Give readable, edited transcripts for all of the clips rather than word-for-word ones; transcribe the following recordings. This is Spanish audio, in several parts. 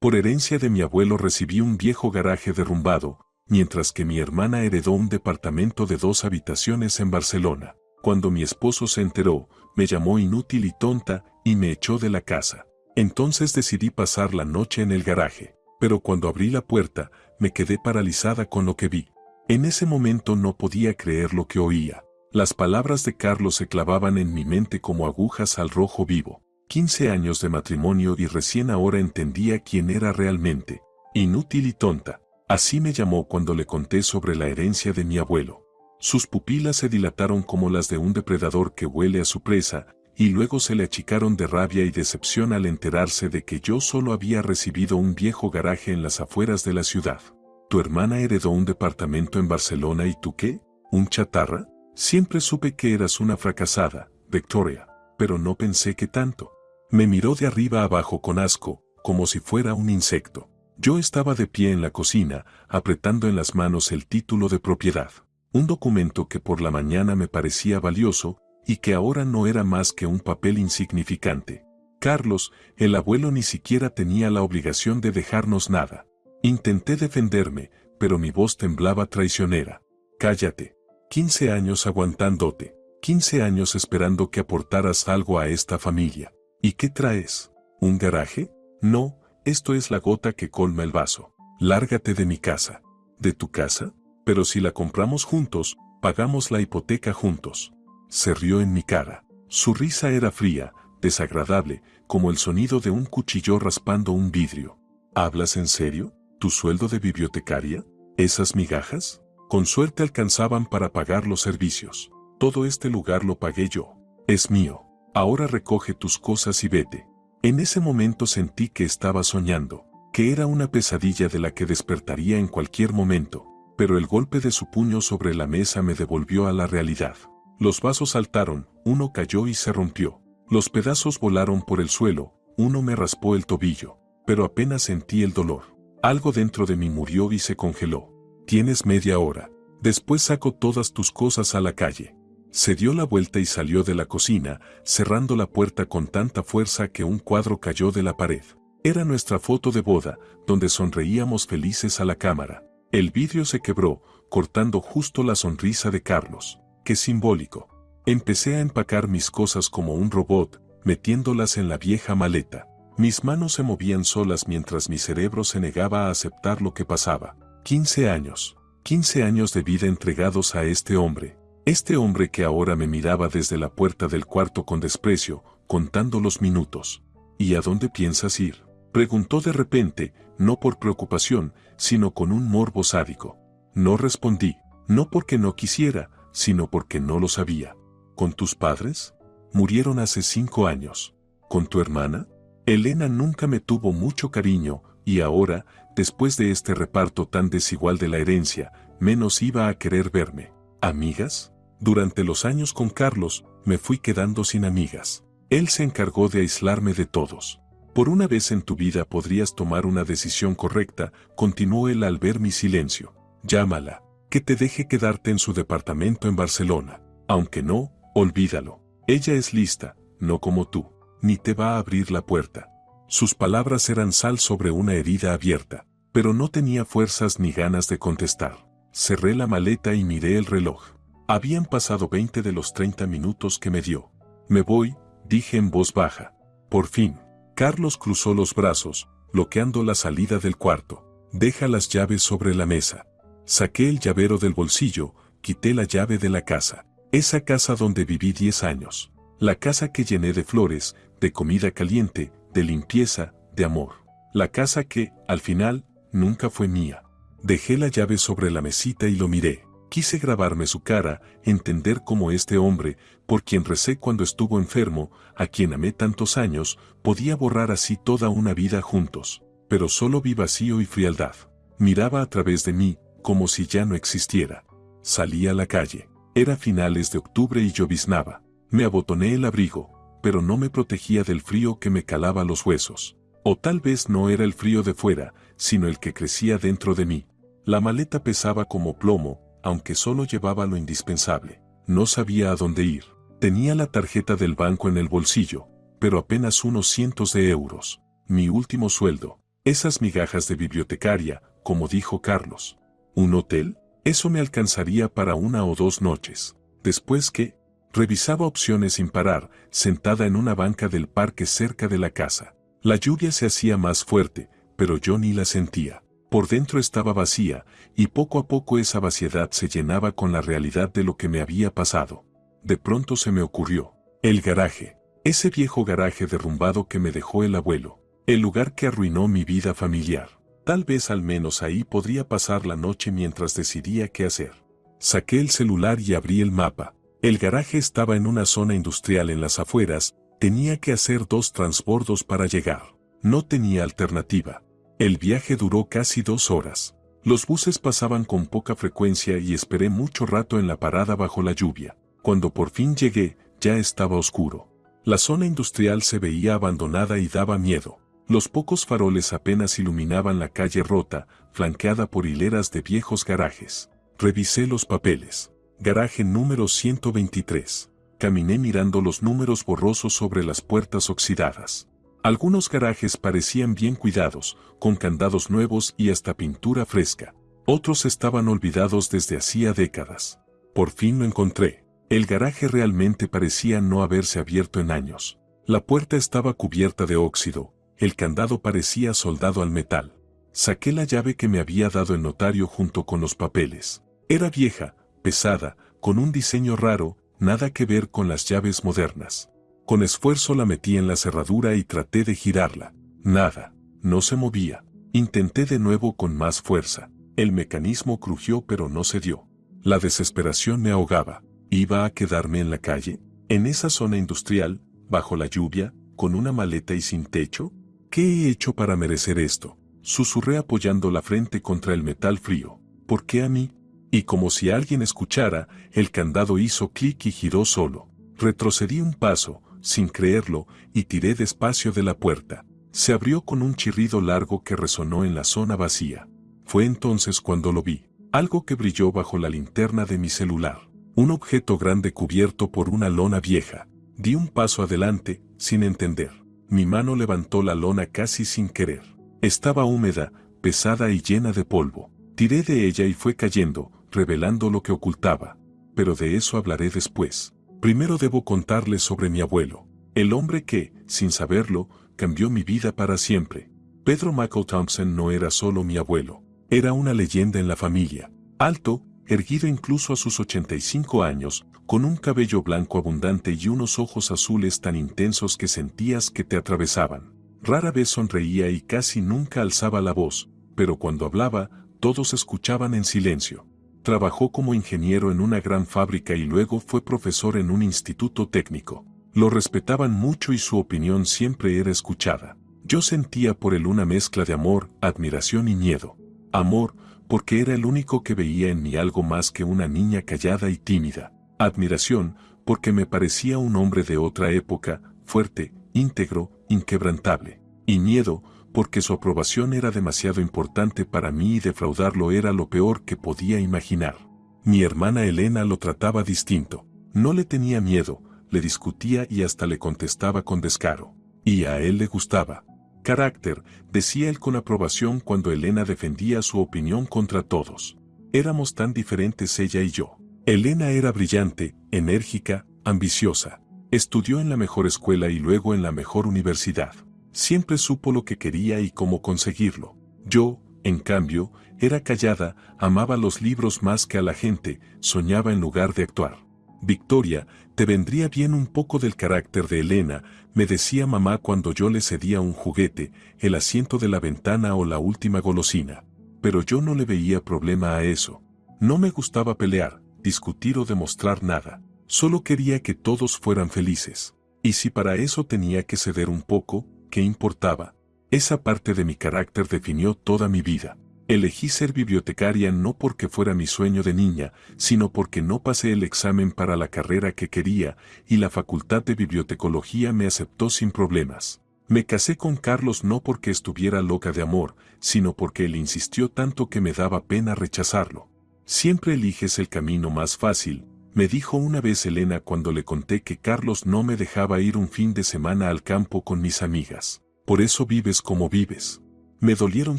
Por herencia de mi abuelo recibí un viejo garaje derrumbado, mientras que mi hermana heredó un departamento de 2 habitaciones en Barcelona. Cuando mi esposo se enteró, me llamó inútil y tonta y me echó de la casa. Entonces decidí pasar la noche en el garaje, pero cuando abrí la puerta, me quedé paralizada con lo que vi. En ese momento no podía creer lo que oía. Las palabras de Carlos se clavaban en mi mente como agujas al rojo vivo. 15 años de matrimonio y recién ahora entendía quién era realmente. Inútil y tonta. Así me llamó cuando le conté sobre la herencia de mi abuelo. Sus pupilas se dilataron como las de un depredador que huele a su presa, y luego se le achicaron de rabia y decepción al enterarse de que yo solo había recibido un viejo garaje en las afueras de la ciudad. ¿Tu hermana heredó un departamento en Barcelona y tú qué? ¿Un chatarra? Siempre supe que eras una fracasada, Victoria, pero no pensé que tanto. Me miró de arriba abajo con asco, como si fuera un insecto. Yo estaba de pie en la cocina, apretando en las manos el título de propiedad. Un documento que por la mañana me parecía valioso, y que ahora no era más que un papel insignificante. Carlos, el abuelo ni siquiera tenía la obligación de dejarnos nada. Intenté defenderme, pero mi voz temblaba traicionera. Cállate. 15 años aguantándote. 15 años esperando que aportaras algo a esta familia. ¿Y qué traes? ¿Un garaje? No, esto es la gota que colma el vaso. Lárgate de mi casa. ¿De tu casa? Pero si la compramos juntos, pagamos la hipoteca juntos. Se rió en mi cara. Su risa era fría, desagradable, como el sonido de un cuchillo raspando un vidrio. ¿Hablas en serio? ¿Tu sueldo de bibliotecaria? ¿Esas migajas? Con suerte alcanzaban para pagar los servicios. Todo este lugar lo pagué yo. Es mío. Ahora recoge tus cosas y vete. En ese momento sentí que estaba soñando, que era una pesadilla de la que despertaría en cualquier momento, pero el golpe de su puño sobre la mesa me devolvió a la realidad. Los vasos saltaron, uno cayó y se rompió. Los pedazos volaron por el suelo, uno me raspó el tobillo, pero apenas sentí el dolor. Algo dentro de mí murió y se congeló. Tienes media hora. Después saco todas tus cosas a la calle. Se dio la vuelta y salió de la cocina, cerrando la puerta con tanta fuerza que un cuadro cayó de la pared. Era nuestra foto de boda, donde sonreíamos felices a la cámara. El vidrio se quebró, cortando justo la sonrisa de Carlos. ¡Qué simbólico! Empecé a empacar mis cosas como un robot, metiéndolas en la vieja maleta. Mis manos se movían solas mientras mi cerebro se negaba a aceptar lo que pasaba. 15 años. 15 años de vida entregados a este hombre. Este hombre que ahora me miraba desde la puerta del cuarto con desprecio, contando los minutos. ¿Y a dónde piensas ir? Preguntó de repente, no por preocupación, sino con un morbo sádico. No respondí, no porque no quisiera, sino porque no lo sabía. ¿Con tus padres? Murieron hace 5 años. ¿Con tu hermana? Elena nunca me tuvo mucho cariño, y ahora, después de este reparto tan desigual de la herencia, menos iba a querer verme. ¿Amigas? Durante los años con Carlos, me fui quedando sin amigas. Él se encargó de aislarme de todos. Por una vez en tu vida podrías tomar una decisión correcta, continuó él al ver mi silencio. Llámala, que te deje quedarte en su departamento en Barcelona. Aunque no, olvídalo. Ella es lista, no como tú, ni te va a abrir la puerta. Sus palabras eran sal sobre una herida abierta, pero no tenía fuerzas ni ganas de contestar. Cerré la maleta y miré el reloj. Habían pasado 20 de los 30 minutos que me dio. Me voy, dije en voz baja. Por fin. Carlos cruzó los brazos, bloqueando la salida del cuarto. Deja las llaves sobre la mesa. Saqué el llavero del bolsillo, quité la llave de la casa. Esa casa donde viví 10 años. La casa que llené de flores, de comida caliente, de limpieza, de amor. La casa que, al final, nunca fue mía. Dejé la llave sobre la mesita y lo miré. Quise grabarme su cara, entender cómo este hombre, por quien recé cuando estuvo enfermo, a quien amé tantos años, podía borrar así toda una vida juntos. Pero solo vi vacío y frialdad. Miraba a través de mí, como si ya no existiera. Salí a la calle. Era finales de octubre y lloviznaba. Me abotoné el abrigo, pero no me protegía del frío que me calaba los huesos. O tal vez no era el frío de fuera, sino el que crecía dentro de mí. La maleta pesaba como plomo, aunque solo llevaba lo indispensable. No sabía a dónde ir. Tenía la tarjeta del banco en el bolsillo, pero apenas unos cientos de euros. Mi último sueldo. Esas migajas de bibliotecaria, como dijo Carlos. ¿Un hotel? Eso me alcanzaría para 1 o 2 noches. Después que, revisaba opciones sin parar, sentada en una banca del parque cerca de la casa. La lluvia se hacía más fuerte, pero yo ni la sentía. Por dentro estaba vacía, y poco a poco esa vaciedad se llenaba con la realidad de lo que me había pasado. De pronto se me ocurrió. El garaje. Ese viejo garaje derrumbado que me dejó el abuelo. El lugar que arruinó mi vida familiar. Tal vez al menos ahí podría pasar la noche mientras decidía qué hacer. Saqué el celular y abrí el mapa. El garaje estaba en una zona industrial en las afueras, tenía que hacer 2 transbordos para llegar. No tenía alternativa. El viaje duró casi 2 horas. Los buses pasaban con poca frecuencia y esperé mucho rato en la parada bajo la lluvia. Cuando por fin llegué, ya estaba oscuro. La zona industrial se veía abandonada y daba miedo. Los pocos faroles apenas iluminaban la calle rota, flanqueada por hileras de viejos garajes. Revisé los papeles. Garaje número 123. Caminé mirando los números borrosos sobre las puertas oxidadas. Algunos garajes parecían bien cuidados, con candados nuevos y hasta pintura fresca. Otros estaban olvidados desde hacía décadas. Por fin lo encontré. El garaje realmente parecía no haberse abierto en años. La puerta estaba cubierta de óxido, el candado parecía soldado al metal. Saqué la llave que me había dado el notario junto con los papeles. Era vieja, pesada, con un diseño raro, nada que ver con las llaves modernas. Con esfuerzo la metí en la cerradura y traté de girarla. Nada, no se movía. Intenté de nuevo con más fuerza. El mecanismo crujió pero no cedió. La desesperación me ahogaba. ¿Iba a quedarme en la calle? ¿En esa zona industrial, bajo la lluvia, con una maleta y sin techo? ¿Qué he hecho para merecer esto? Susurré apoyando la frente contra el metal frío. ¿Por qué a mí? Y como si alguien escuchara, el candado hizo clic y giró solo. Retrocedí un paso, sin creerlo, y tiré despacio de la puerta. Se abrió con un chirrido largo que resonó en la zona vacía. Fue entonces cuando lo vi. Algo que brilló bajo la linterna de mi celular. Un objeto grande cubierto por una lona vieja. Di un paso adelante, sin entender. Mi mano levantó la lona casi sin querer. Estaba húmeda, pesada y llena de polvo. Tiré de ella y fue cayendo, revelando lo que ocultaba. Pero de eso hablaré después. Primero debo contarles sobre mi abuelo. El hombre que, sin saberlo, cambió mi vida para siempre. Pedro Michael Thompson no era solo mi abuelo. Era una leyenda en la familia. Alto, erguido incluso a sus 85 años, con un cabello blanco abundante y unos ojos azules tan intensos que sentías que te atravesaban. Rara vez sonreía y casi nunca alzaba la voz, pero cuando hablaba, todos escuchaban en silencio. Trabajó como ingeniero en una gran fábrica y luego fue profesor en un instituto técnico. Lo respetaban mucho y su opinión siempre era escuchada. Yo sentía por él una mezcla de amor, admiración y miedo. Amor, porque era el único que veía en mí algo más que una niña callada y tímida. Admiración, porque me parecía un hombre de otra época, fuerte, íntegro, inquebrantable. Y miedo, porque su aprobación era demasiado importante para mí y defraudarlo era lo peor que podía imaginar. Mi hermana Elena lo trataba distinto. No le tenía miedo, le discutía y hasta le contestaba con descaro. Y a él le gustaba. Carácter, decía él con aprobación cuando Elena defendía su opinión contra todos. Éramos tan diferentes ella y yo. Elena era brillante, enérgica, ambiciosa. Estudió en la mejor escuela y luego en la mejor universidad. Siempre supo lo que quería y cómo conseguirlo. Yo, en cambio, era callada, amaba los libros más que a la gente, soñaba en lugar de actuar. Victoria, te vendría bien un poco del carácter de Elena, me decía mamá cuando yo le cedía un juguete, el asiento de la ventana o la última golosina. Pero yo no le veía problema a eso. No me gustaba pelear, discutir o demostrar nada. Solo quería que todos fueran felices. Y si para eso tenía que ceder un poco, ¿qué importaba? Esa parte de mi carácter definió toda mi vida. Elegí ser bibliotecaria no porque fuera mi sueño de niña, sino porque no pasé el examen para la carrera que quería, y la facultad de bibliotecología me aceptó sin problemas. Me casé con Carlos no porque estuviera loca de amor, sino porque él insistió tanto que me daba pena rechazarlo. Siempre eliges el camino más fácil, me dijo una vez Elena cuando le conté que Carlos no me dejaba ir un fin de semana al campo con mis amigas. Por eso vives como vives. Me dolieron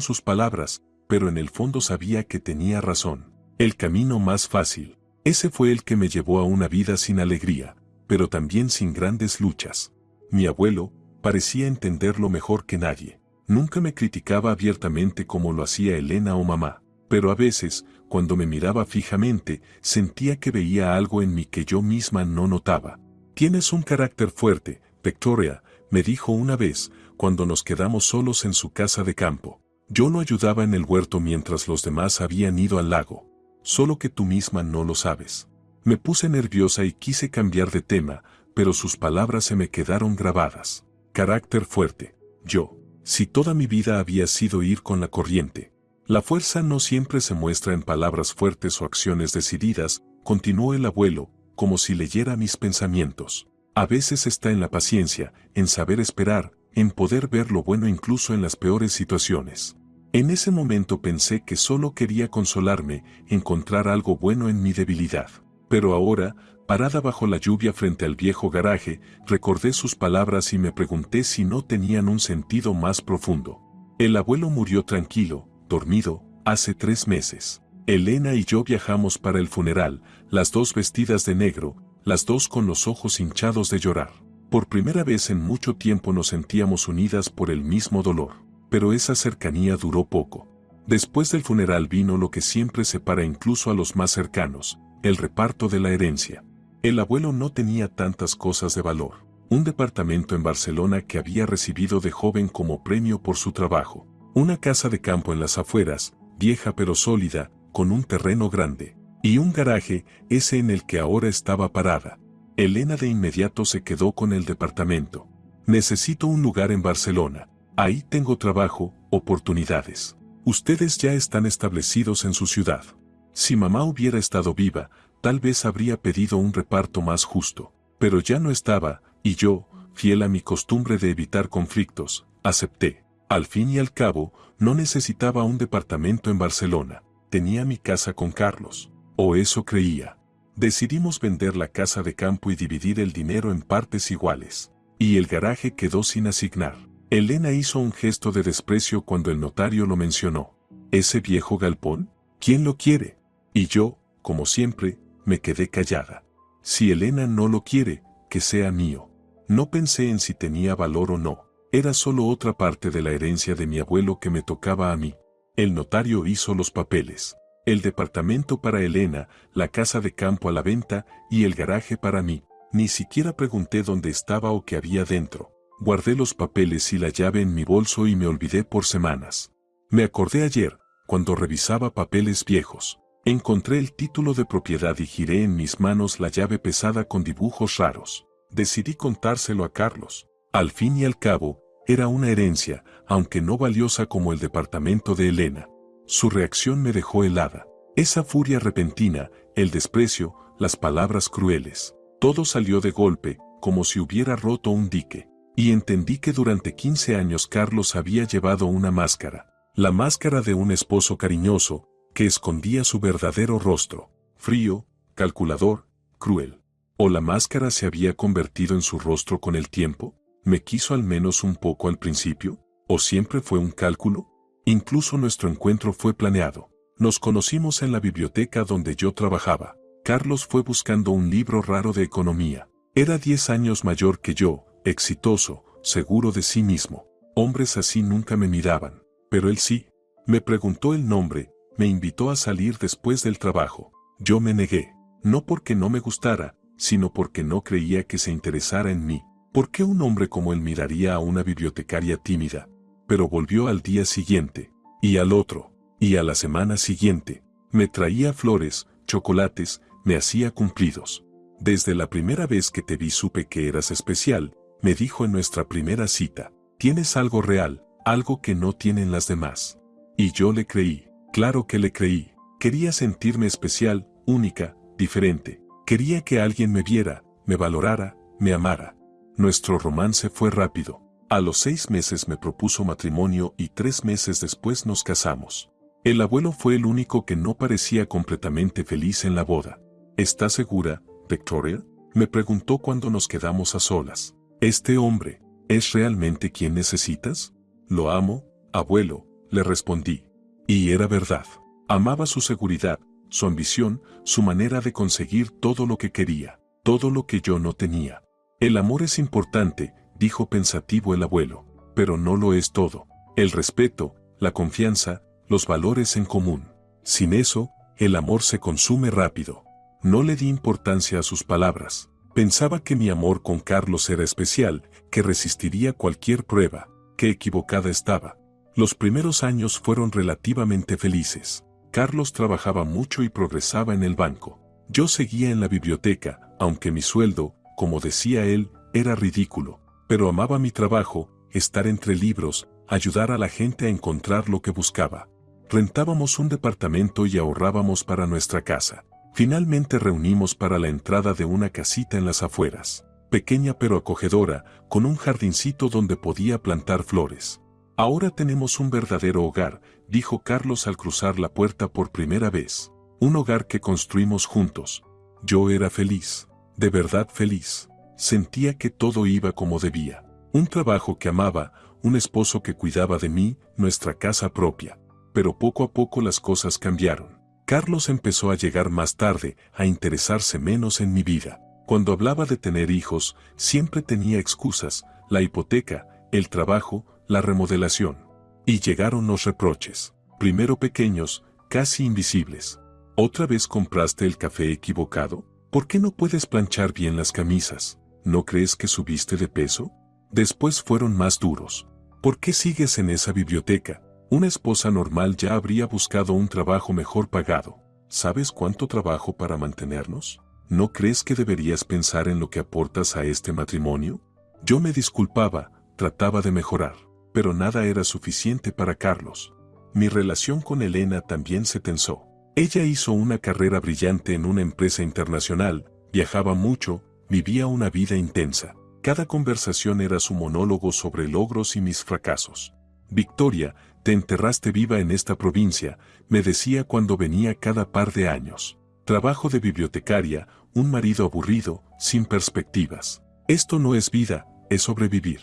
sus palabras, pero en el fondo sabía que tenía razón. El camino más fácil. Ese fue el que me llevó a una vida sin alegría, pero también sin grandes luchas. Mi abuelo parecía entenderlo mejor que nadie. Nunca me criticaba abiertamente como lo hacía Elena o mamá, pero a veces, cuando me miraba fijamente, sentía que veía algo en mí que yo misma no notaba. Tienes un carácter fuerte, Victoria, me dijo una vez, cuando nos quedamos solos en su casa de campo. Yo lo ayudaba en el huerto mientras los demás habían ido al lago. Solo que tú misma no lo sabes. Me puse nerviosa y quise cambiar de tema, pero sus palabras se me quedaron grabadas. Carácter fuerte. Yo. Si toda mi vida había sido ir con la corriente. La fuerza no siempre se muestra en palabras fuertes o acciones decididas, continuó el abuelo, como si leyera mis pensamientos. A veces está en la paciencia, en saber esperar, en poder ver lo bueno incluso en las peores situaciones. En ese momento pensé que solo quería consolarme, encontrar algo bueno en mi debilidad. Pero ahora, parada bajo la lluvia frente al viejo garaje, recordé sus palabras y me pregunté si no tenían un sentido más profundo. El abuelo murió tranquilo, dormido, hace 3 meses. Elena y yo viajamos para el funeral, las dos vestidas de negro, las dos con los ojos hinchados de llorar. Por primera vez en mucho tiempo nos sentíamos unidas por el mismo dolor. Pero esa cercanía duró poco. Después del funeral vino lo que siempre separa incluso a los más cercanos, el reparto de la herencia. El abuelo no tenía tantas cosas de valor. Un departamento en Barcelona que había recibido de joven como premio por su trabajo. Una casa de campo en las afueras, vieja pero sólida, con un terreno grande. Y un garaje, ese en el que ahora estaba parada. Elena de inmediato se quedó con el departamento. Necesito un lugar en Barcelona. Ahí tengo trabajo, oportunidades. Ustedes ya están establecidos en su ciudad. Si mamá hubiera estado viva, tal vez habría pedido un reparto más justo. Pero ya no estaba, y yo, fiel a mi costumbre de evitar conflictos, acepté. Al fin y al cabo, no necesitaba un departamento en Barcelona. Tenía mi casa con Carlos. O eso creía. Decidimos vender la casa de campo y dividir el dinero en partes iguales. Y el garaje quedó sin asignar. Elena hizo un gesto de desprecio cuando el notario lo mencionó. ¿Ese viejo galpón? ¿Quién lo quiere? Y yo, como siempre, me quedé callada. Si Elena no lo quiere, que sea mío. No pensé en si tenía valor o no. Era solo otra parte de la herencia de mi abuelo que me tocaba a mí. El notario hizo los papeles. El departamento para Elena, la casa de campo a la venta y el garaje para mí. Ni siquiera pregunté dónde estaba o qué había dentro. Guardé los papeles y la llave en mi bolso y me olvidé por semanas. Me acordé ayer, cuando revisaba papeles viejos. Encontré el título de propiedad y giré en mis manos la llave pesada con dibujos raros. Decidí contárselo a Carlos. Al fin y al cabo, era una herencia, aunque no valiosa como el departamento de Elena. Su reacción me dejó helada. Esa furia repentina, el desprecio, las palabras crueles. Todo salió de golpe, como si hubiera roto un dique. Y entendí que durante 15 años Carlos había llevado una máscara. La máscara de un esposo cariñoso, que escondía su verdadero rostro. Frío, calculador, cruel. ¿O la máscara se había convertido en su rostro con el tiempo? ¿Me quiso al menos un poco al principio? ¿O siempre fue un cálculo? Incluso nuestro encuentro fue planeado. Nos conocimos en la biblioteca donde yo trabajaba. Carlos fue buscando un libro raro de economía. Era 10 años mayor que yo, exitoso, seguro de sí mismo. Hombres así nunca me miraban, pero él sí. Me preguntó el nombre, me invitó a salir después del trabajo. Yo me negué, no porque no me gustara, sino porque no creía que se interesara en mí. ¿Por qué un hombre como él miraría a una bibliotecaria tímida? Pero volvió al día siguiente, y al otro, y a la semana siguiente. Me traía flores, chocolates, me hacía cumplidos. Desde la primera vez que te vi supe que eras especial, me dijo en nuestra primera cita. Tienes algo real, algo que no tienen las demás. Y yo le creí, claro que le creí. Quería sentirme especial, única, diferente. Quería que alguien me viera, me valorara, me amara. Nuestro romance fue rápido. A los 6 meses me propuso matrimonio y 3 meses después nos casamos. El abuelo fue el único que no parecía completamente feliz en la boda. ¿Estás segura, Victoria? Me preguntó cuando nos quedamos a solas. ¿Este hombre es realmente quien necesitas? Lo amo, abuelo, le respondí. Y era verdad. Amaba su seguridad, su ambición, su manera de conseguir todo lo que quería, todo lo que yo no tenía. El amor es importante, dijo pensativo el abuelo, pero no lo es todo. El respeto, la confianza, los valores en común. Sin eso, el amor se consume rápido. No le di importancia a sus palabras. Pensaba que mi amor con Carlos era especial, que resistiría cualquier prueba, que equivocada estaba. Los primeros años fueron relativamente felices. Carlos trabajaba mucho y progresaba en el banco. Yo seguía en la biblioteca, aunque mi sueldo, como decía él, era ridículo. Pero amaba mi trabajo, estar entre libros, ayudar a la gente a encontrar lo que buscaba. Rentábamos un departamento y ahorrábamos para nuestra casa. Finalmente reunimos para la entrada de una casita en las afueras, pequeña pero acogedora, con un jardincito donde podía plantar flores. Ahora tenemos un verdadero hogar, dijo Carlos al cruzar la puerta por primera vez. Un hogar que construimos juntos. Yo era feliz, de verdad feliz. Sentía que todo iba como debía. Un trabajo que amaba, un esposo que cuidaba de mí, nuestra casa propia. Pero poco a poco las cosas cambiaron. Carlos empezó a llegar más tarde, a interesarse menos en mi vida. Cuando hablaba de tener hijos, siempre tenía excusas, la hipoteca, el trabajo, la remodelación. Y llegaron los reproches. Primero pequeños, casi invisibles. ¿Otra vez compraste el café equivocado? ¿Por qué no puedes planchar bien las camisas? ¿No crees que subiste de peso? Después fueron más duros. ¿Por qué sigues en esa biblioteca? Una esposa normal ya habría buscado un trabajo mejor pagado. ¿Sabes cuánto trabajo para mantenernos? ¿No crees que deberías pensar en lo que aportas a este matrimonio? Yo me disculpaba, trataba de mejorar, pero nada era suficiente para Carlos. Mi relación con Elena también se tensó. Ella hizo una carrera brillante en una empresa internacional, viajaba mucho, vivía una vida intensa. Cada conversación era su monólogo sobre logros y mis fracasos. Victoria, te enterraste viva en esta provincia, me decía cuando venía cada par de años. Trabajo de bibliotecaria, un marido aburrido, sin perspectivas. Esto no es vida, es sobrevivir.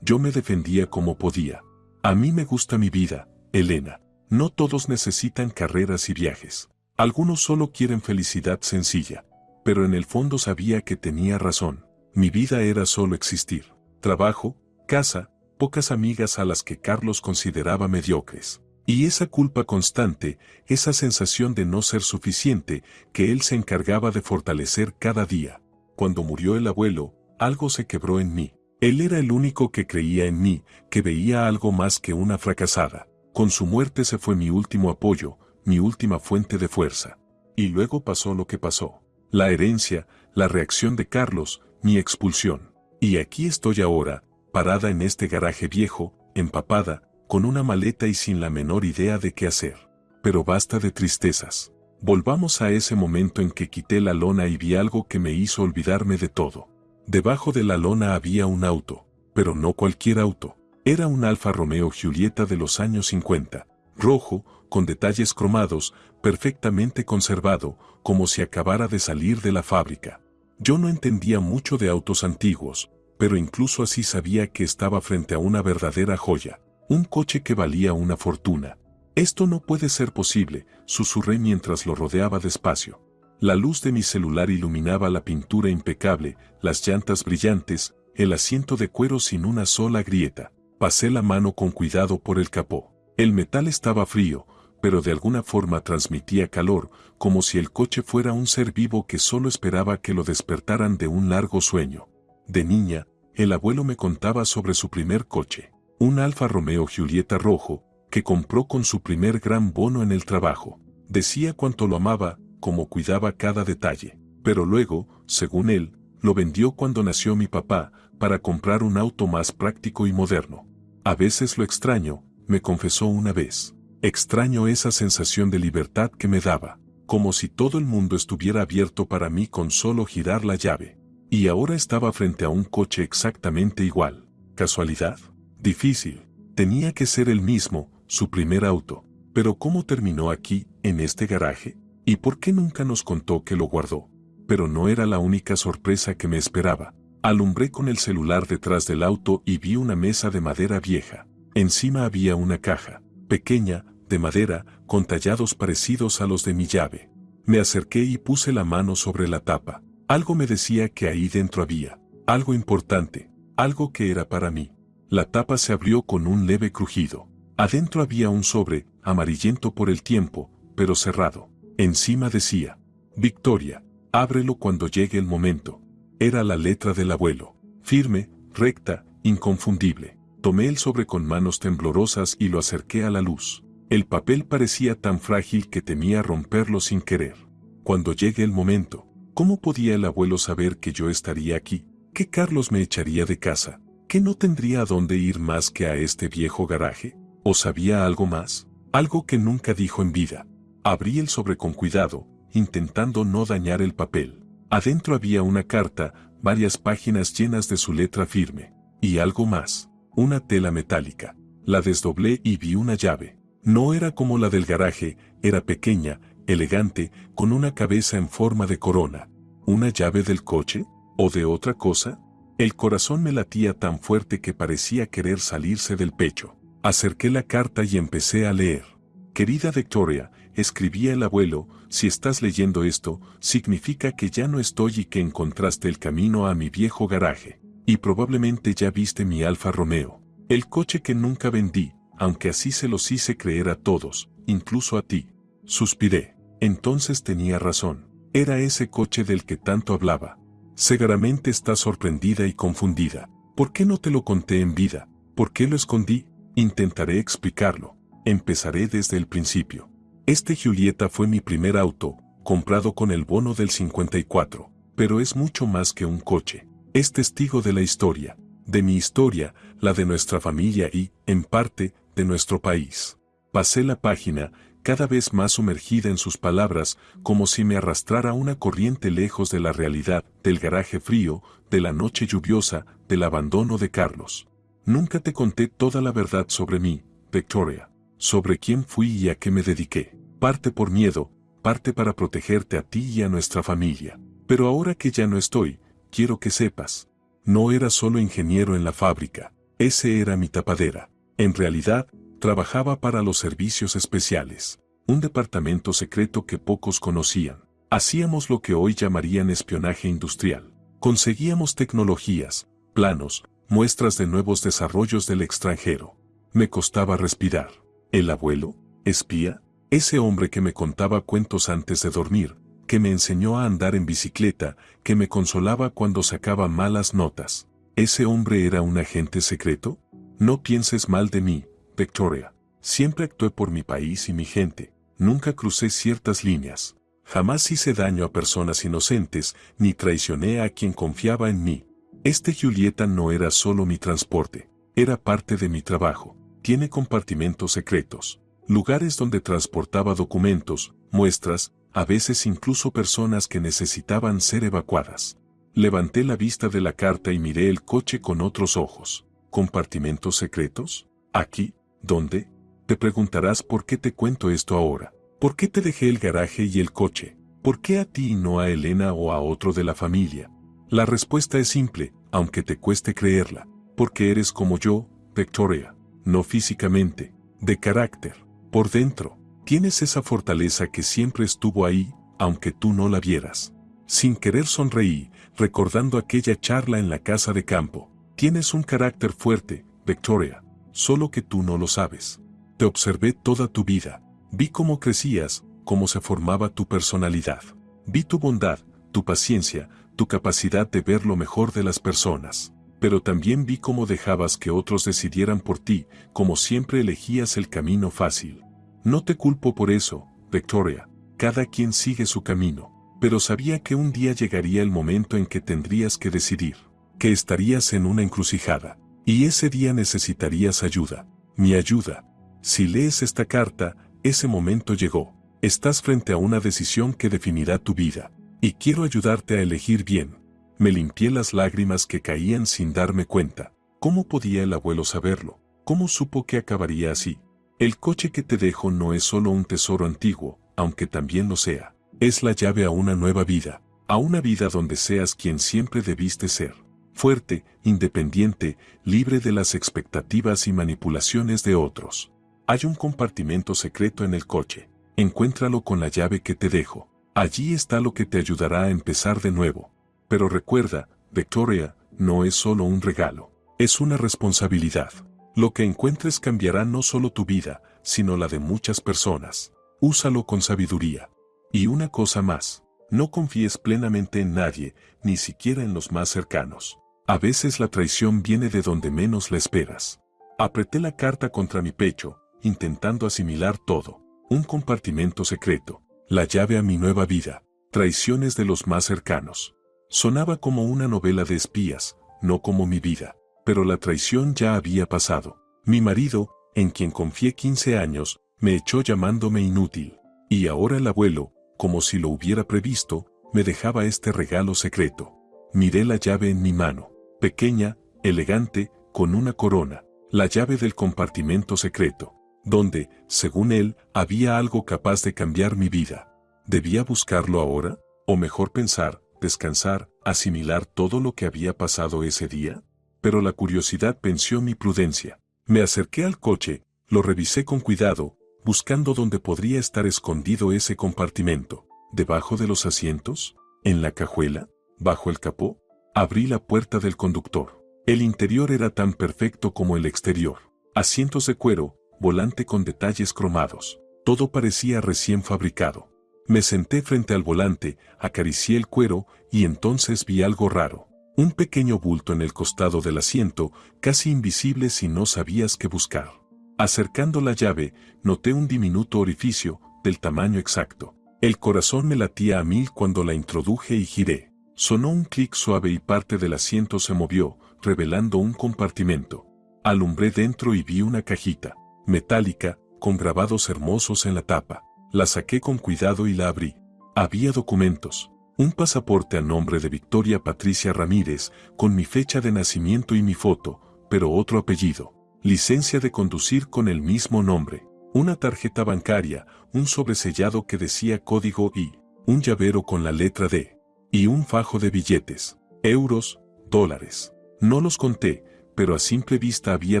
Yo me defendía como podía. A mí me gusta mi vida, Elena. No todos necesitan carreras y viajes. Algunos solo quieren felicidad sencilla. Pero en el fondo sabía que tenía razón. Mi vida era solo existir. Trabajo, casa, pocas amigas a las que Carlos consideraba mediocres. Y esa culpa constante, esa sensación de no ser suficiente, que él se encargaba de fortalecer cada día. Cuando murió el abuelo, algo se quebró en mí. Él era el único que creía en mí, que veía algo más que una fracasada. Con su muerte se fue mi último apoyo, mi última fuente de fuerza. Y luego pasó lo que pasó. La herencia, la reacción de Carlos, mi expulsión. Y aquí estoy ahora, parada en este garaje viejo, empapada, con una maleta y sin la menor idea de qué hacer. Pero basta de tristezas. Volvamos a ese momento en que quité la lona y vi algo que me hizo olvidarme de todo. Debajo de la lona había un auto, pero no cualquier auto. Era un Alfa Romeo Giulietta de los años 50, rojo, con detalles cromados, perfectamente conservado, como si acabara de salir de la fábrica. Yo no entendía mucho de autos antiguos, pero incluso así sabía que estaba frente a una verdadera joya, un coche que valía una fortuna. Esto no puede ser posible, susurré mientras lo rodeaba despacio. La luz de mi celular iluminaba la pintura impecable, las llantas brillantes, el asiento de cuero sin una sola grieta. Pasé la mano con cuidado por el capó. El metal estaba frío, pero de alguna forma transmitía calor, como si el coche fuera un ser vivo que solo esperaba que lo despertaran de un largo sueño. De niña, el abuelo me contaba sobre su primer coche, un Alfa Romeo Giulietta rojo, que compró con su primer gran bono en el trabajo. Decía cuánto lo amaba, cómo cuidaba cada detalle. Pero luego, según él, lo vendió cuando nació mi papá, para comprar un auto más práctico y moderno. A veces lo extraño, me confesó una vez. Extraño esa sensación de libertad que me daba, como si todo el mundo estuviera abierto para mí con solo girar la llave. Y ahora estaba frente a un coche exactamente igual. ¿Casualidad? Difícil. Tenía que ser el mismo, su primer auto. Pero ¿cómo terminó aquí, en este garaje? ¿Y por qué nunca nos contó que lo guardó? Pero no era la única sorpresa que me esperaba. Alumbré con el celular detrás del auto y vi una mesa de madera vieja. Encima había una caja. pequeña, de madera, con tallados parecidos a los de mi llave. Me acerqué y puse la mano sobre la tapa. Algo me decía que ahí dentro había algo importante, algo que era para mí. La tapa se abrió con un leve crujido. Adentro había un sobre, amarillento por el tiempo, pero cerrado. Encima decía: Victoria, ábrelo cuando llegue el momento. Era la letra del abuelo, firme, recta, inconfundible. Tomé el sobre con manos temblorosas y lo acerqué a la luz. El papel parecía tan frágil que temía romperlo sin querer. Cuando llegue el momento, ¿cómo podía el abuelo saber que yo estaría aquí? ¿Que Carlos me echaría de casa? ¿Que no tendría a dónde ir más que a este viejo garaje? ¿O sabía algo más? Algo que nunca dijo en vida. Abrí el sobre con cuidado, intentando no dañar el papel. Adentro había una carta, varias páginas llenas de su letra firme. Y algo más. Una tela metálica. La desdoblé y vi una llave. No era como la del garaje, era pequeña, elegante, con una cabeza en forma de corona. ¿Una llave del coche? ¿O de otra cosa? El corazón me latía tan fuerte que parecía querer salirse del pecho. Acerqué la carta y empecé a leer. Querida Victoria, escribía el abuelo, si estás leyendo esto, significa que ya no estoy y que encontraste el camino a mi viejo garaje. Y probablemente ya viste mi Alfa Romeo. El coche que nunca vendí, aunque así se los hice creer a todos, incluso a ti. Suspiré. Entonces tenía razón. Era ese coche del que tanto hablaba. Seguramente estás sorprendida y confundida. ¿Por qué no te lo conté en vida? ¿Por qué lo escondí? Intentaré explicarlo. Empezaré desde el principio. Este Giulietta fue mi primer auto, comprado con el bono del 54, pero es mucho más que un coche. Es testigo de la historia, de mi historia, la de nuestra familia y, en parte, de nuestro país. Pasé la página, cada vez más sumergida en sus palabras, como si me arrastrara una corriente lejos de la realidad, del garaje frío, de la noche lluviosa, del abandono de Carlos. Nunca te conté toda la verdad sobre mí, Victoria, sobre quién fui y a qué me dediqué. Parte por miedo, parte para protegerte a ti y a nuestra familia. Pero ahora que ya no estoy, quiero que sepas, no era solo ingeniero en la fábrica, ese era mi tapadera. En realidad, trabajaba para los servicios especiales, un departamento secreto que pocos conocían. Hacíamos lo que hoy llamarían espionaje industrial. Conseguíamos tecnologías, planos, muestras de nuevos desarrollos del extranjero. Me costaba respirar. ¿El abuelo? ¿Espía? Ese hombre que me contaba cuentos antes de dormir, que me enseñó a andar en bicicleta, que me consolaba cuando sacaba malas notas. ¿Ese hombre era un agente secreto? No pienses mal de mí, Victoria. Siempre actué por mi país y mi gente. Nunca crucé ciertas líneas. Jamás hice daño a personas inocentes, ni traicioné a quien confiaba en mí. Este Giulietta no era solo mi transporte, era parte de mi trabajo. Tiene compartimentos secretos, lugares donde transportaba documentos, muestras, a veces incluso personas que necesitaban ser evacuadas. Levanté la vista de la carta y miré el coche con otros ojos. ¿Compartimentos secretos? ¿Aquí? ¿Dónde? Te preguntarás por qué te cuento esto ahora. ¿Por qué te dejé el garaje y el coche? ¿Por qué a ti y no a Elena o a otro de la familia? La respuesta es simple, aunque te cueste creerla. Porque eres como yo, Victoria. No físicamente, de carácter. Por dentro, tienes esa fortaleza que siempre estuvo ahí, aunque tú no la vieras. Sin querer sonreí, recordando aquella charla en la casa de campo. Tienes un carácter fuerte, Victoria. Solo que tú no lo sabes. Te observé toda tu vida. Vi cómo crecías, cómo se formaba tu personalidad. Vi tu bondad, tu paciencia, tu capacidad de ver lo mejor de las personas. Pero también vi cómo dejabas que otros decidieran por ti, como siempre elegías el camino fácil. No te culpo por eso, Victoria. Cada quien sigue su camino. Pero sabía que un día llegaría el momento en que tendrías que decidir. Que estarías en una encrucijada. Y ese día necesitarías ayuda. Mi ayuda. Si lees esta carta, ese momento llegó. Estás frente a una decisión que definirá tu vida. Y quiero ayudarte a elegir bien. Me limpié las lágrimas que caían sin darme cuenta. ¿Cómo podía el abuelo saberlo? ¿Cómo supo que acabaría así? El coche que te dejo no es solo un tesoro antiguo, aunque también lo sea. Es la llave a una nueva vida. A una vida donde seas quien siempre debiste ser. Fuerte, independiente, libre de las expectativas y manipulaciones de otros. Hay un compartimento secreto en el coche. Encuéntralo con la llave que te dejo. Allí está lo que te ayudará a empezar de nuevo. Pero recuerda, Victoria, no es solo un regalo. Es una responsabilidad. Lo que encuentres cambiará no solo tu vida, sino la de muchas personas. Úsalo con sabiduría. Y una cosa más. No confíes plenamente en nadie, ni siquiera en los más cercanos. A veces la traición viene de donde menos la esperas. Apreté la carta contra mi pecho, intentando asimilar todo. Un compartimento secreto, la llave a mi nueva vida, traiciones de los más cercanos. Sonaba como una novela de espías, no como mi vida. Pero la traición ya había pasado. Mi marido, en quien confié 15 años, me echó llamándome inútil. Y ahora el abuelo, como si lo hubiera previsto, me dejaba este regalo secreto. Miré la llave en mi mano, pequeña, elegante, con una corona, la llave del compartimento secreto, donde, según él, había algo capaz de cambiar mi vida. ¿Debía buscarlo ahora? O mejor pensar, descansar, asimilar todo lo que había pasado ese día? Pero la curiosidad venció mi prudencia. Me acerqué al coche, lo revisé con cuidado, buscando dónde podría estar escondido ese compartimento. ¿Debajo de los asientos? ¿En la cajuela? ¿Bajo el capó? Abrí la puerta del conductor. El interior era tan perfecto como el exterior. Asientos de cuero, volante con detalles cromados. Todo parecía recién fabricado. Me senté frente al volante, acaricié el cuero y entonces vi algo raro. Un pequeño bulto en el costado del asiento, casi invisible si no sabías qué buscar. Acercando la llave, noté un diminuto orificio, del tamaño exacto. El corazón me latía a 1000 cuando la introduje y giré. Sonó un clic suave y parte del asiento se movió, revelando un compartimento. Alumbré dentro y vi una cajita, metálica, con grabados hermosos en la tapa. La saqué con cuidado y la abrí. Había documentos. Un pasaporte a nombre de Victoria Patricia Ramírez, con mi fecha de nacimiento y mi foto, pero otro apellido. Licencia de conducir con el mismo nombre. Una tarjeta bancaria, un sobresellado que decía código I, un llavero con la letra D, y un fajo de billetes, euros, dólares. No los conté, pero a simple vista había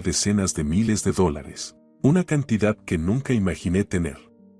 decenas de miles de dólares. Una cantidad que nunca imaginé tener.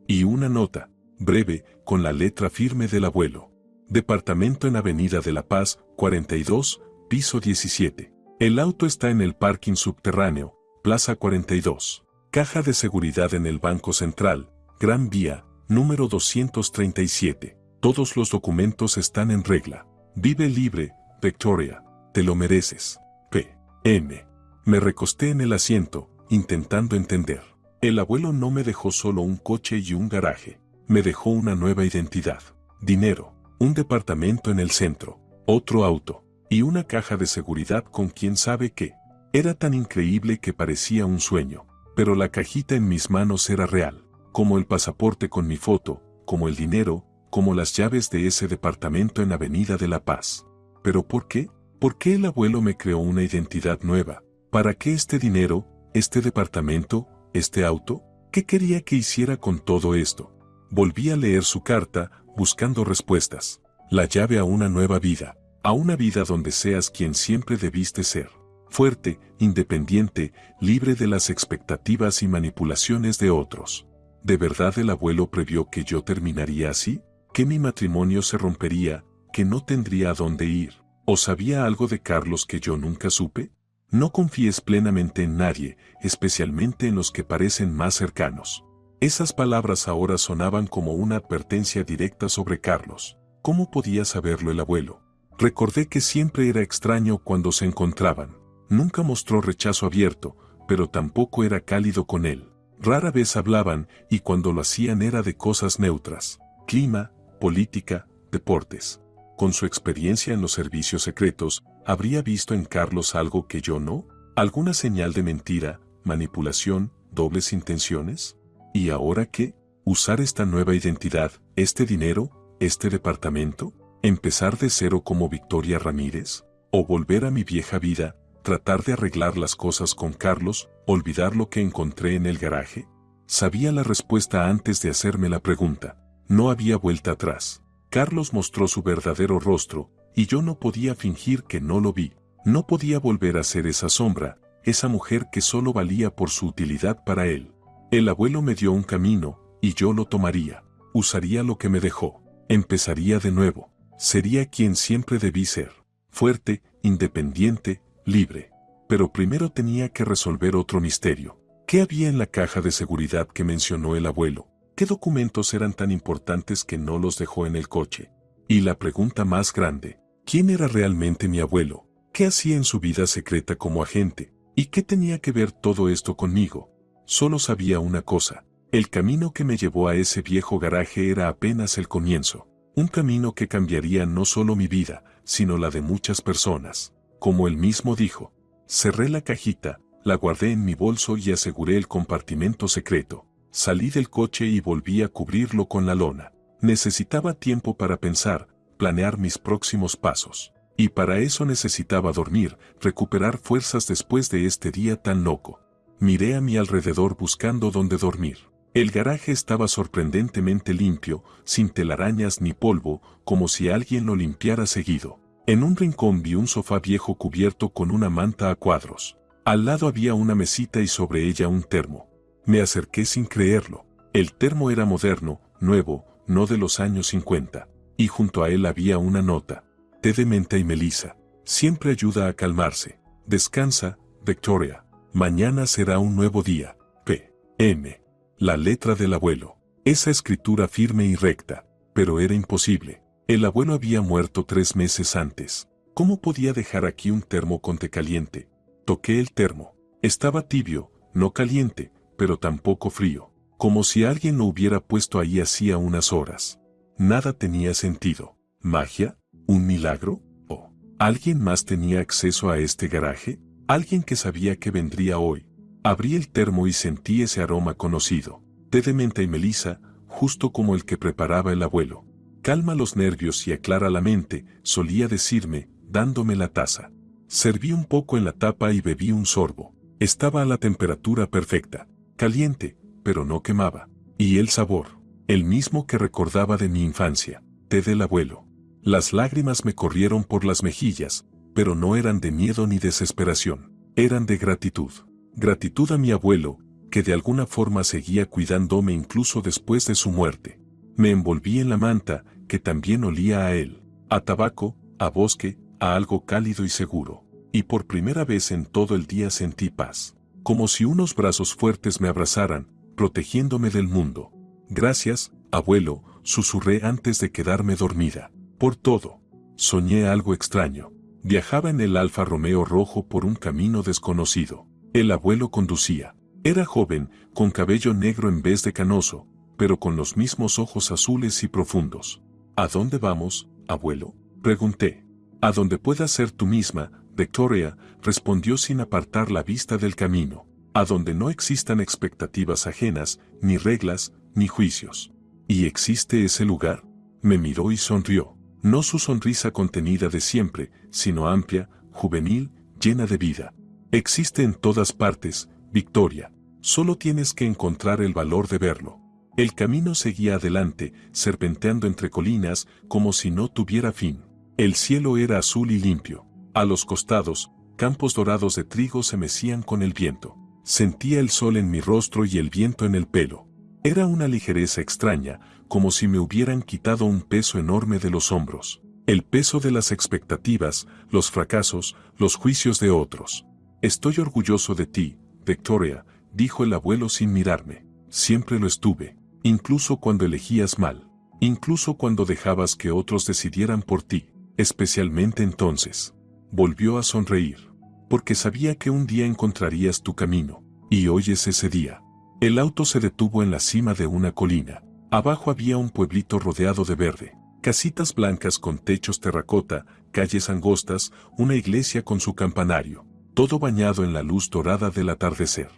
Y una nota, breve, con la letra firme del abuelo. Departamento en Avenida de la Paz, 42, piso 17. El auto está en el parking subterráneo, Plaza 42. Caja de seguridad en el Banco Central, Gran Vía, número 237. Todos los documentos están en regla. Vive libre, Victoria. Te lo mereces. P.M. Me recosté en el asiento, intentando entender. El abuelo no me dejó solo un coche y un garaje. Me dejó una nueva identidad. Dinero, un departamento en el centro, otro auto, y una caja de seguridad con quién sabe qué. Era tan increíble que parecía un sueño, pero la cajita en mis manos era real, como el pasaporte con mi foto, como el dinero, como las llaves de ese departamento en Avenida de la Paz. ¿Pero por qué? ¿Por qué el abuelo me creó una identidad nueva? ¿Para qué este dinero, este departamento, este auto? ¿Qué quería que hiciera con todo esto? Volví a leer su carta, buscando respuestas. La llave a una nueva vida, a una vida donde seas quien siempre debiste ser. Fuerte, independiente, libre de las expectativas y manipulaciones de otros. ¿De verdad el abuelo previó que yo terminaría así? ¿Que mi matrimonio se rompería? ¿Que no tendría a dónde ir? ¿O sabía algo de Carlos que yo nunca supe? No confíes plenamente en nadie, especialmente en los que parecen más cercanos. Esas palabras ahora sonaban como una advertencia directa sobre Carlos. ¿Cómo podía saberlo el abuelo? Recordé que siempre era extraño cuando se encontraban. Nunca mostró rechazo abierto, pero tampoco era cálido con él. Rara vez hablaban, y cuando lo hacían era de cosas neutras. Clima, política, deportes. Con su experiencia en los servicios secretos, ¿habría visto en Carlos algo que yo no? ¿Alguna señal de mentira, manipulación, dobles intenciones? ¿Y ahora qué? ¿Usar esta nueva identidad, este dinero, este departamento? ¿Empezar de cero como Victoria Ramírez? ¿O volver a mi vieja vida, tratar de arreglar las cosas con Carlos, olvidar lo que encontré en el garaje? Sabía la respuesta antes de hacerme la pregunta. No había vuelta atrás. Carlos mostró su verdadero rostro, y yo no podía fingir que no lo vi. No podía volver a ser esa sombra, esa mujer que solo valía por su utilidad para él. El abuelo me dio un camino, y yo lo tomaría. Usaría lo que me dejó. Empezaría de nuevo. Sería quien siempre debí ser. Fuerte, independiente, libre. Pero primero tenía que resolver otro misterio. ¿Qué había en la caja de seguridad que mencionó el abuelo? ¿Qué documentos eran tan importantes que no los dejó en el coche? Y la pregunta más grande, ¿quién era realmente mi abuelo? ¿Qué hacía en su vida secreta como agente? ¿Y qué tenía que ver todo esto conmigo? Solo sabía una cosa, el camino que me llevó a ese viejo garaje era apenas el comienzo. Un camino que cambiaría no solo mi vida, sino la de muchas personas. Como él mismo dijo, cerré la cajita, la guardé en mi bolso y aseguré el compartimento secreto. Salí del coche y volví a cubrirlo con la lona. Necesitaba tiempo para pensar, planear mis próximos pasos. Y para eso necesitaba dormir, recuperar fuerzas después de este día tan loco. Miré a mi alrededor buscando dónde dormir. El garaje estaba sorprendentemente limpio, sin telarañas ni polvo, como si alguien lo limpiara seguido. En un rincón vi un sofá viejo cubierto con una manta a cuadros. Al lado había una mesita y sobre ella un termo. Me acerqué sin creerlo. El termo era moderno, nuevo, no de los años 50. Y junto a él había una nota. Té de menta y melisa. Siempre ayuda a calmarse. Descansa, Victoria. Mañana será un nuevo día. P.M. La letra del abuelo. Esa escritura firme y recta. Pero era imposible. El abuelo había muerto 3 meses antes. ¿Cómo podía dejar aquí un termo con té caliente? Toqué el termo. Estaba tibio, no caliente, pero tampoco frío. Como si alguien lo hubiera puesto ahí hacía unas horas. Nada tenía sentido. ¿Magia? ¿Un milagro? ¿O alguien más tenía acceso a este garaje? ¿Alguien que sabía que vendría hoy? Abrí el termo y sentí ese aroma conocido. Té de menta y melisa, justo como el que preparaba el abuelo. Calma los nervios y aclara la mente, solía decirme, dándome la taza. Serví un poco en la tapa y bebí un sorbo. Estaba a la temperatura perfecta. Caliente, pero no quemaba. Y el sabor, el mismo que recordaba de mi infancia. Té del abuelo. Las lágrimas me corrieron por las mejillas, pero no eran de miedo ni desesperación. Eran de gratitud. Gratitud a mi abuelo, que de alguna forma seguía cuidándome incluso después de su muerte. Me envolví en la manta, que también olía a él, a tabaco, a bosque, a algo cálido y seguro. Y por primera vez en todo el día sentí paz. Como si unos brazos fuertes me abrazaran, protegiéndome del mundo. Gracias, abuelo, susurré antes de quedarme dormida. Por todo. Soñé algo extraño. Viajaba en el Alfa Romeo rojo por un camino desconocido. El abuelo conducía. Era joven, con cabello negro en vez de canoso, pero con los mismos ojos azules y profundos. ¿A dónde vamos, abuelo?, pregunté. A donde puedas ser tú misma, Victoria, respondió sin apartar la vista del camino. A donde no existan expectativas ajenas, ni reglas, ni juicios. ¿Y existe ese lugar? Me miró y sonrió. No su sonrisa contenida de siempre, sino amplia, juvenil, llena de vida. Existe en todas partes, Victoria. Solo tienes que encontrar el valor de verlo. El camino seguía adelante, serpenteando entre colinas, como si no tuviera fin. El cielo era azul y limpio. A los costados, campos dorados de trigo se mecían con el viento. Sentía el sol en mi rostro y el viento en el pelo. Era una ligereza extraña, como si me hubieran quitado un peso enorme de los hombros. El peso de las expectativas, los fracasos, los juicios de otros. Estoy orgulloso de ti, Victoria, dijo el abuelo sin mirarme. Siempre lo estuve, incluso cuando elegías mal, incluso cuando dejabas que otros decidieran por ti, especialmente entonces. Volvió a sonreír, porque sabía que un día encontrarías tu camino, y hoy es ese día. El auto se detuvo en la cima de una colina. Abajo había un pueblito rodeado de verde, casitas blancas con techos terracota, calles angostas, una iglesia con su campanario, todo bañado en la luz dorada del atardecer.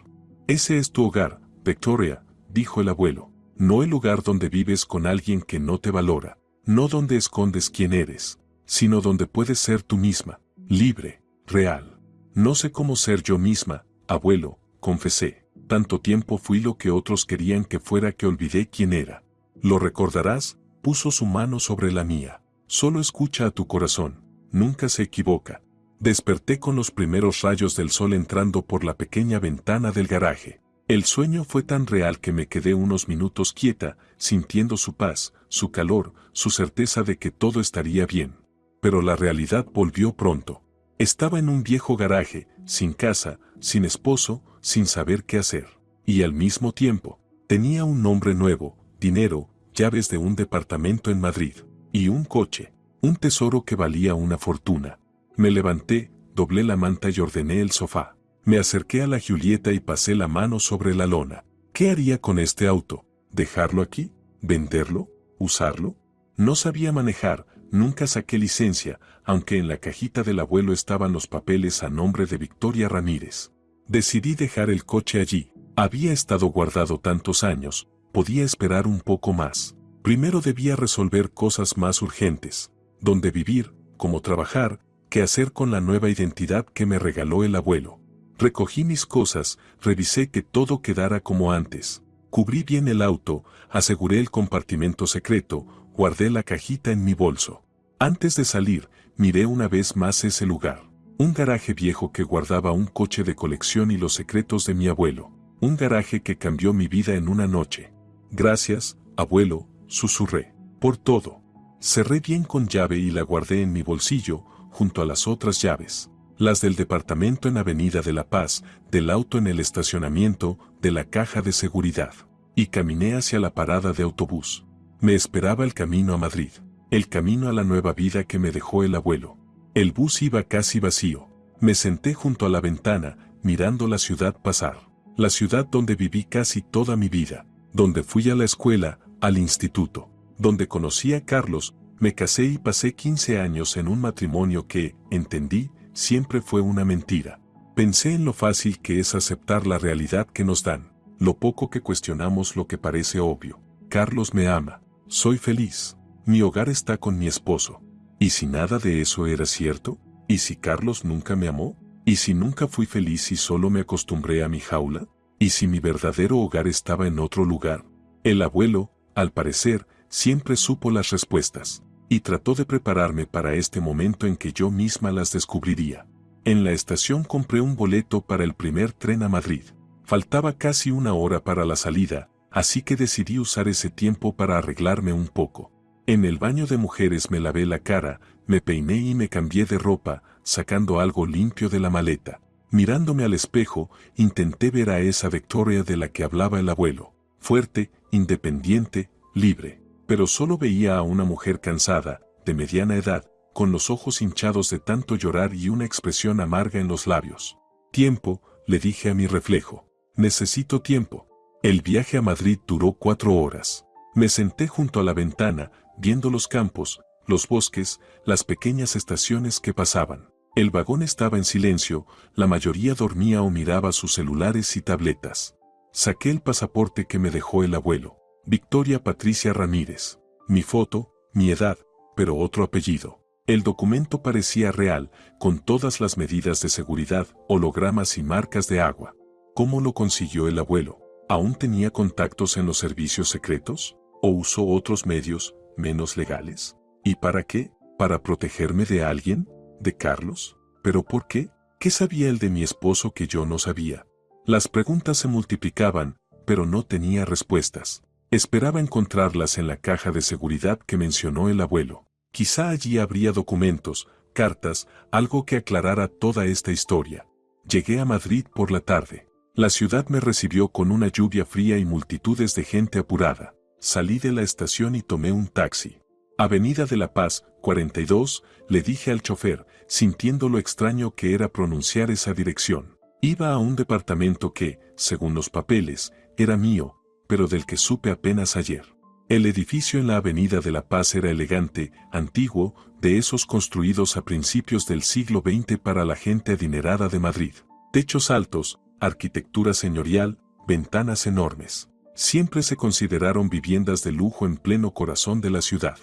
Ese es tu hogar, Victoria, dijo el abuelo, no el lugar donde vives con alguien que no te valora, no donde escondes quién eres, sino donde puedes ser tú misma, libre, real. No sé cómo ser yo misma, abuelo, confesé. Tanto tiempo fui lo que otros querían que fuera que olvidé quién era. ¿Lo recordarás? Puso su mano sobre la mía. Solo escucha a tu corazón, nunca se equivoca. Desperté con los primeros rayos del sol entrando por la pequeña ventana del garaje. El sueño fue tan real que me quedé unos minutos quieta, sintiendo su paz, su calor, su certeza de que todo estaría bien. Pero la realidad volvió pronto. Estaba en un viejo garaje, sin casa, sin esposo, sin saber qué hacer. Y al mismo tiempo, tenía un nombre nuevo, dinero, llaves de un departamento en Madrid, y un coche, un tesoro que valía una fortuna. Me levanté, doblé la manta y ordené el sofá. Me acerqué a la Giulietta y pasé la mano sobre la lona. ¿Qué haría con este auto? ¿Dejarlo aquí? ¿Venderlo? ¿Usarlo? No sabía manejar, nunca saqué licencia, aunque en la cajita del abuelo estaban los papeles a nombre de Victoria Ramírez. Decidí dejar el coche allí. Había estado guardado tantos años, podía esperar un poco más. Primero debía resolver cosas más urgentes. Dónde vivir, cómo trabajar, qué hacer con la nueva identidad que me regaló el abuelo. Recogí mis cosas, revisé que todo quedara como antes. Cubrí bien el auto, aseguré el compartimento secreto, guardé la cajita en mi bolso. Antes de salir, miré una vez más ese lugar. Un garaje viejo que guardaba un coche de colección y los secretos de mi abuelo. Un garaje que cambió mi vida en una noche. Gracias, abuelo, susurré. Por todo. Cerré bien con llave y la guardé en mi bolsillo, junto a las otras llaves. Las del departamento en Avenida de la Paz, del auto en el estacionamiento, de la caja de seguridad. Y caminé hacia la parada de autobús. Me esperaba el camino a Madrid, el camino a la nueva vida que me dejó el abuelo. El bus iba casi vacío. Me senté junto a la ventana, mirando la ciudad pasar. La ciudad donde viví casi toda mi vida, donde fui a la escuela, al instituto, donde conocí a Carlos, me casé y pasé 15 años en un matrimonio que, entendí, siempre fue una mentira. Pensé en lo fácil que es aceptar la realidad que nos dan, lo poco que cuestionamos lo que parece obvio. Carlos me ama, soy feliz, mi hogar está con mi esposo. ¿Y si nada de eso era cierto? ¿Y si Carlos nunca me amó? ¿Y si nunca fui feliz y solo me acostumbré a mi jaula? ¿Y si mi verdadero hogar estaba en otro lugar? El abuelo, al parecer, siempre supo las respuestas. Y trató de prepararme para este momento en que yo misma las descubriría. En la estación compré un boleto para el primer tren a Madrid. Faltaba casi una hora para la salida, así que decidí usar ese tiempo para arreglarme un poco. En el baño de mujeres me lavé la cara, me peiné y me cambié de ropa, sacando algo limpio de la maleta. Mirándome al espejo, intenté ver a esa Victoria de la que hablaba el abuelo. Fuerte, independiente, libre. Pero solo veía a una mujer cansada, de mediana edad, con los ojos hinchados de tanto llorar y una expresión amarga en los labios. Tiempo, le dije a mi reflejo. Necesito tiempo. El viaje a Madrid duró 4 horas. Me senté junto a la ventana, viendo los campos, los bosques, las pequeñas estaciones que pasaban. El vagón estaba en silencio, la mayoría dormía o miraba sus celulares y tabletas. Saqué el pasaporte que me dejó el abuelo. Victoria Patricia Ramírez. Mi foto, mi edad, pero otro apellido. El documento parecía real, con todas las medidas de seguridad, hologramas y marcas de agua. ¿Cómo lo consiguió el abuelo? ¿Aún tenía contactos en los servicios secretos? ¿O usó otros medios, menos legales? ¿Y para qué? ¿Para protegerme de alguien? ¿De Carlos? ¿Pero por qué? ¿Qué sabía él de mi esposo que yo no sabía? Las preguntas se multiplicaban, pero no tenía respuestas. Esperaba encontrarlas en la caja de seguridad que mencionó el abuelo. Quizá allí habría documentos, cartas, algo que aclarara toda esta historia. Llegué a Madrid por la tarde. La ciudad me recibió con una lluvia fría y multitudes de gente apurada. Salí de la estación y tomé un taxi. Avenida de la Paz, 42, le dije al chofer, sintiendo lo extraño que era pronunciar esa dirección. Iba a un departamento que, según los papeles, era mío, pero del que supe apenas ayer. El edificio en la Avenida de la Paz era elegante, antiguo, de esos construidos a principios del siglo XX para la gente adinerada de Madrid. Techos altos, arquitectura señorial, ventanas enormes. Siempre se consideraron viviendas de lujo en pleno corazón de la ciudad.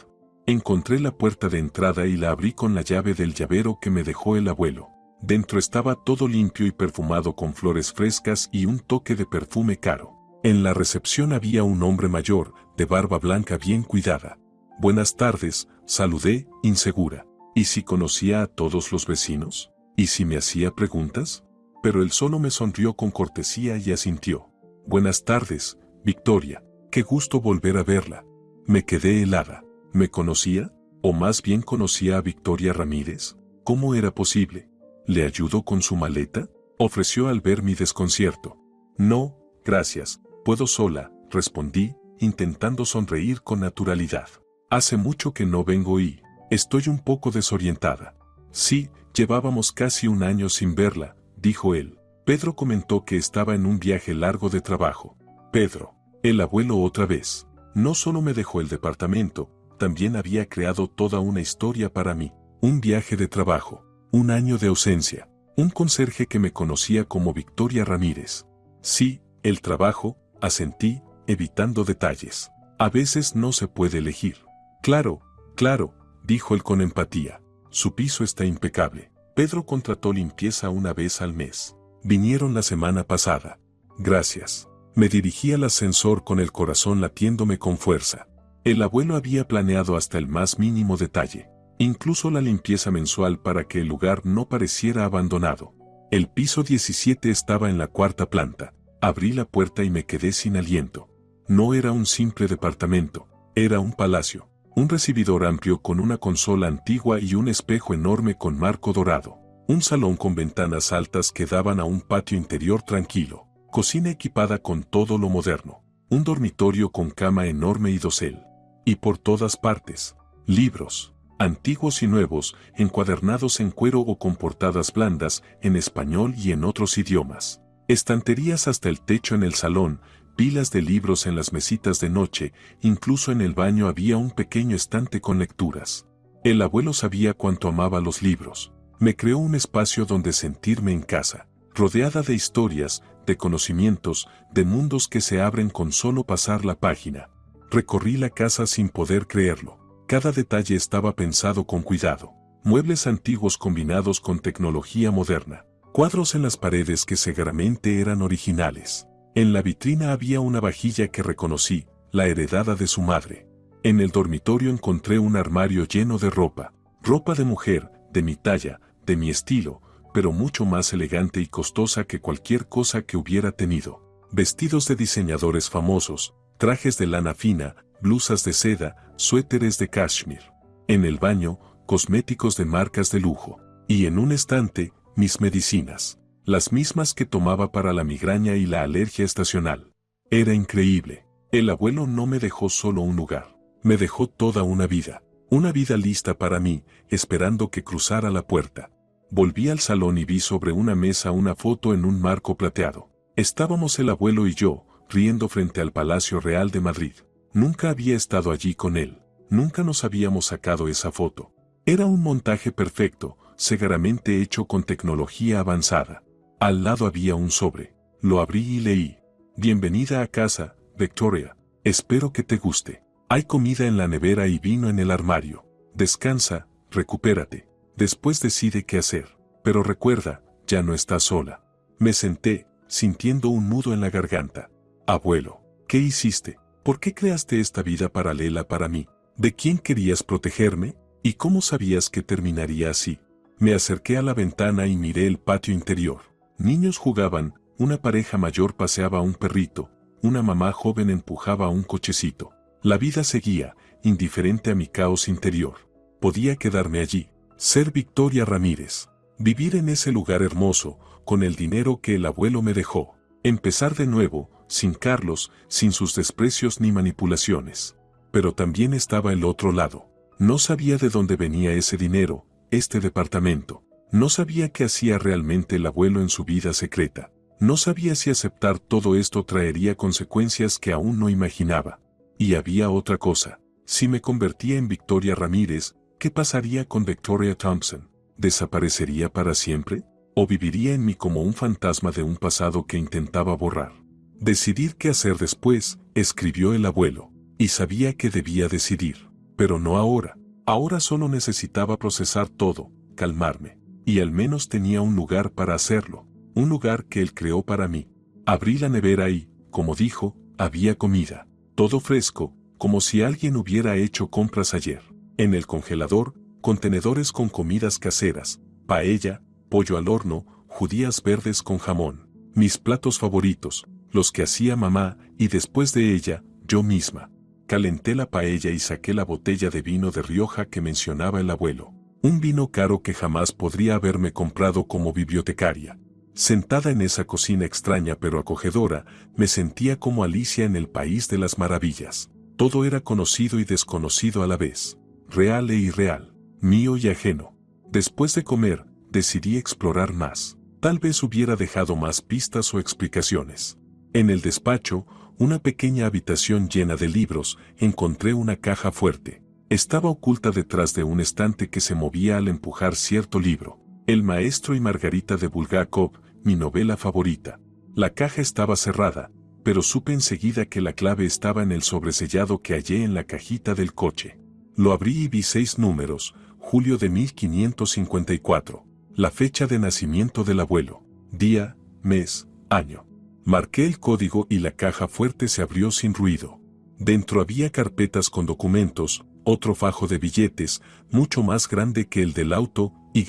Encontré la puerta de entrada y la abrí con la llave del llavero que me dejó el abuelo. Dentro estaba todo limpio y perfumado con flores frescas y un toque de perfume caro. En la recepción había un hombre mayor, de barba blanca bien cuidada. Buenas tardes, saludé, insegura. ¿Y si conocía a todos los vecinos? ¿Y si me hacía preguntas? Pero él solo me sonrió con cortesía y asintió. Buenas tardes, Victoria. Qué gusto volver a verla. Me quedé helada. ¿Me conocía? ¿O más bien conocía a Victoria Ramírez? ¿Cómo era posible? ¿Le ayudó con su maleta?, ofreció al ver mi desconcierto. No, gracias, puedo sola, respondí, intentando sonreír con naturalidad. Hace mucho que no vengo y estoy un poco desorientada. Sí, llevábamos casi un año sin verla, dijo él. Pedro comentó que estaba en un viaje largo de trabajo. Pedro, el abuelo otra vez. No solo me dejó el departamento, también había creado toda una historia para mí. Un viaje de trabajo, un año de ausencia, un conserje que me conocía como Victoria Ramírez. Sí, el trabajo, asentí, evitando detalles. A veces no se puede elegir. Claro, claro, dijo él con empatía. Su piso está impecable. Pedro contrató limpieza una vez al mes. Vinieron la semana pasada. Gracias. Me dirigí al ascensor con el corazón latiéndome con fuerza. El abuelo había planeado hasta el más mínimo detalle, incluso la limpieza mensual para que el lugar no pareciera abandonado. El piso 17 estaba en la cuarta planta. Abrí la puerta y me quedé sin aliento. No era un simple departamento, era un palacio. Un recibidor amplio con una consola antigua y un espejo enorme con marco dorado. Un salón con ventanas altas que daban a un patio interior tranquilo. Cocina equipada con todo lo moderno. Un dormitorio con cama enorme y dosel. Y por todas partes, libros, antiguos y nuevos, encuadernados en cuero o con portadas blandas, en español y en otros idiomas. Estanterías hasta el techo en el salón, pilas de libros en las mesitas de noche, incluso en el baño había un pequeño estante con lecturas. El abuelo sabía cuánto amaba los libros. Me creó un espacio donde sentirme en casa, rodeada de historias, de conocimientos, de mundos que se abren con solo pasar la página. Recorrí la casa sin poder creerlo. Cada detalle estaba pensado con cuidado. Muebles antiguos combinados con tecnología moderna. Cuadros en las paredes que seguramente eran originales. En la vitrina había una vajilla que reconocí, la heredada de su madre. En el dormitorio encontré un armario lleno de ropa. Ropa de mujer, de mi talla, de mi estilo, pero mucho más elegante y costosa que cualquier cosa que hubiera tenido. Vestidos de diseñadores famosos, trajes de lana fina, blusas de seda, suéteres de cashmere. En el baño, cosméticos de marcas de lujo. Y en un estante, mis medicinas. Las mismas que tomaba para la migraña y la alergia estacional. Era increíble. El abuelo no me dejó solo un lugar. Me dejó toda una vida. Una vida lista para mí, esperando que cruzara la puerta. Volví al salón y vi sobre una mesa una foto en un marco plateado. Estábamos el abuelo y yo, riendo frente al Palacio Real de Madrid. Nunca había estado allí con él. Nunca nos habíamos sacado esa foto. Era un montaje perfecto, seguramente hecho con tecnología avanzada. Al lado había un sobre. Lo abrí y leí. Bienvenida a casa, Victoria. Espero que te guste. Hay comida en la nevera y vino en el armario. Descansa, recupérate. Después decide qué hacer. Pero recuerda, ya no estás sola. Me senté, sintiendo un nudo en la garganta. Abuelo, ¿qué hiciste? ¿Por qué creaste esta vida paralela para mí? ¿De quién querías protegerme? ¿Y cómo sabías que terminaría así? Me acerqué a la ventana y miré el patio interior. Niños jugaban, una pareja mayor paseaba a un perrito, una mamá joven empujaba a un cochecito. La vida seguía, indiferente a mi caos interior. Podía quedarme allí, ser Victoria Ramírez, vivir en ese lugar hermoso, con el dinero que el abuelo me dejó, empezar de nuevo, sin Carlos, sin sus desprecios ni manipulaciones. Pero también estaba el otro lado. No sabía de dónde venía ese dinero, este departamento. No sabía qué hacía realmente el abuelo en su vida secreta. No sabía si aceptar todo esto traería consecuencias que aún no imaginaba. Y había otra cosa. Si me convertía en Victoria Ramírez, ¿qué pasaría con Victoria Thompson? ¿Desaparecería para siempre? ¿O viviría en mí como un fantasma de un pasado que intentaba borrar? Decidir qué hacer después, escribió el abuelo. Y sabía que debía decidir. Pero no ahora. Ahora solo necesitaba procesar todo, calmarme. Y al menos tenía un lugar para hacerlo. Un lugar que él creó para mí. Abrí la nevera y, como dijo, había comida. Todo fresco, como si alguien hubiera hecho compras ayer. En el congelador, contenedores con comidas caseras, paella, pollo al horno, judías verdes con jamón. Mis platos favoritos, los que hacía mamá, y después de ella, yo misma. Calenté la paella y saqué la botella de vino de Rioja que mencionaba el abuelo. Un vino caro que jamás podría haberme comprado como bibliotecaria. Sentada en esa cocina extraña pero acogedora, me sentía como Alicia en el País de las Maravillas. Todo era conocido y desconocido a la vez. Real e irreal. Mío y ajeno. Después de comer, decidí explorar más. Tal vez hubiera dejado más pistas o explicaciones. En el despacho, una pequeña habitación llena de libros, encontré una caja fuerte. Estaba oculta detrás de un estante que se movía al empujar cierto libro. El maestro y Margarita de Bulgakov, mi novela favorita. La caja estaba cerrada, pero supe enseguida que la clave estaba en el sobresellado que hallé en la cajita del coche. Lo abrí y vi 6 números, julio de 1554. La fecha de nacimiento del abuelo. Día, mes, año. Marqué el código y la caja fuerte se abrió sin ruido. Dentro había carpetas con documentos, otro fajo de billetes, mucho más grande que el del auto, y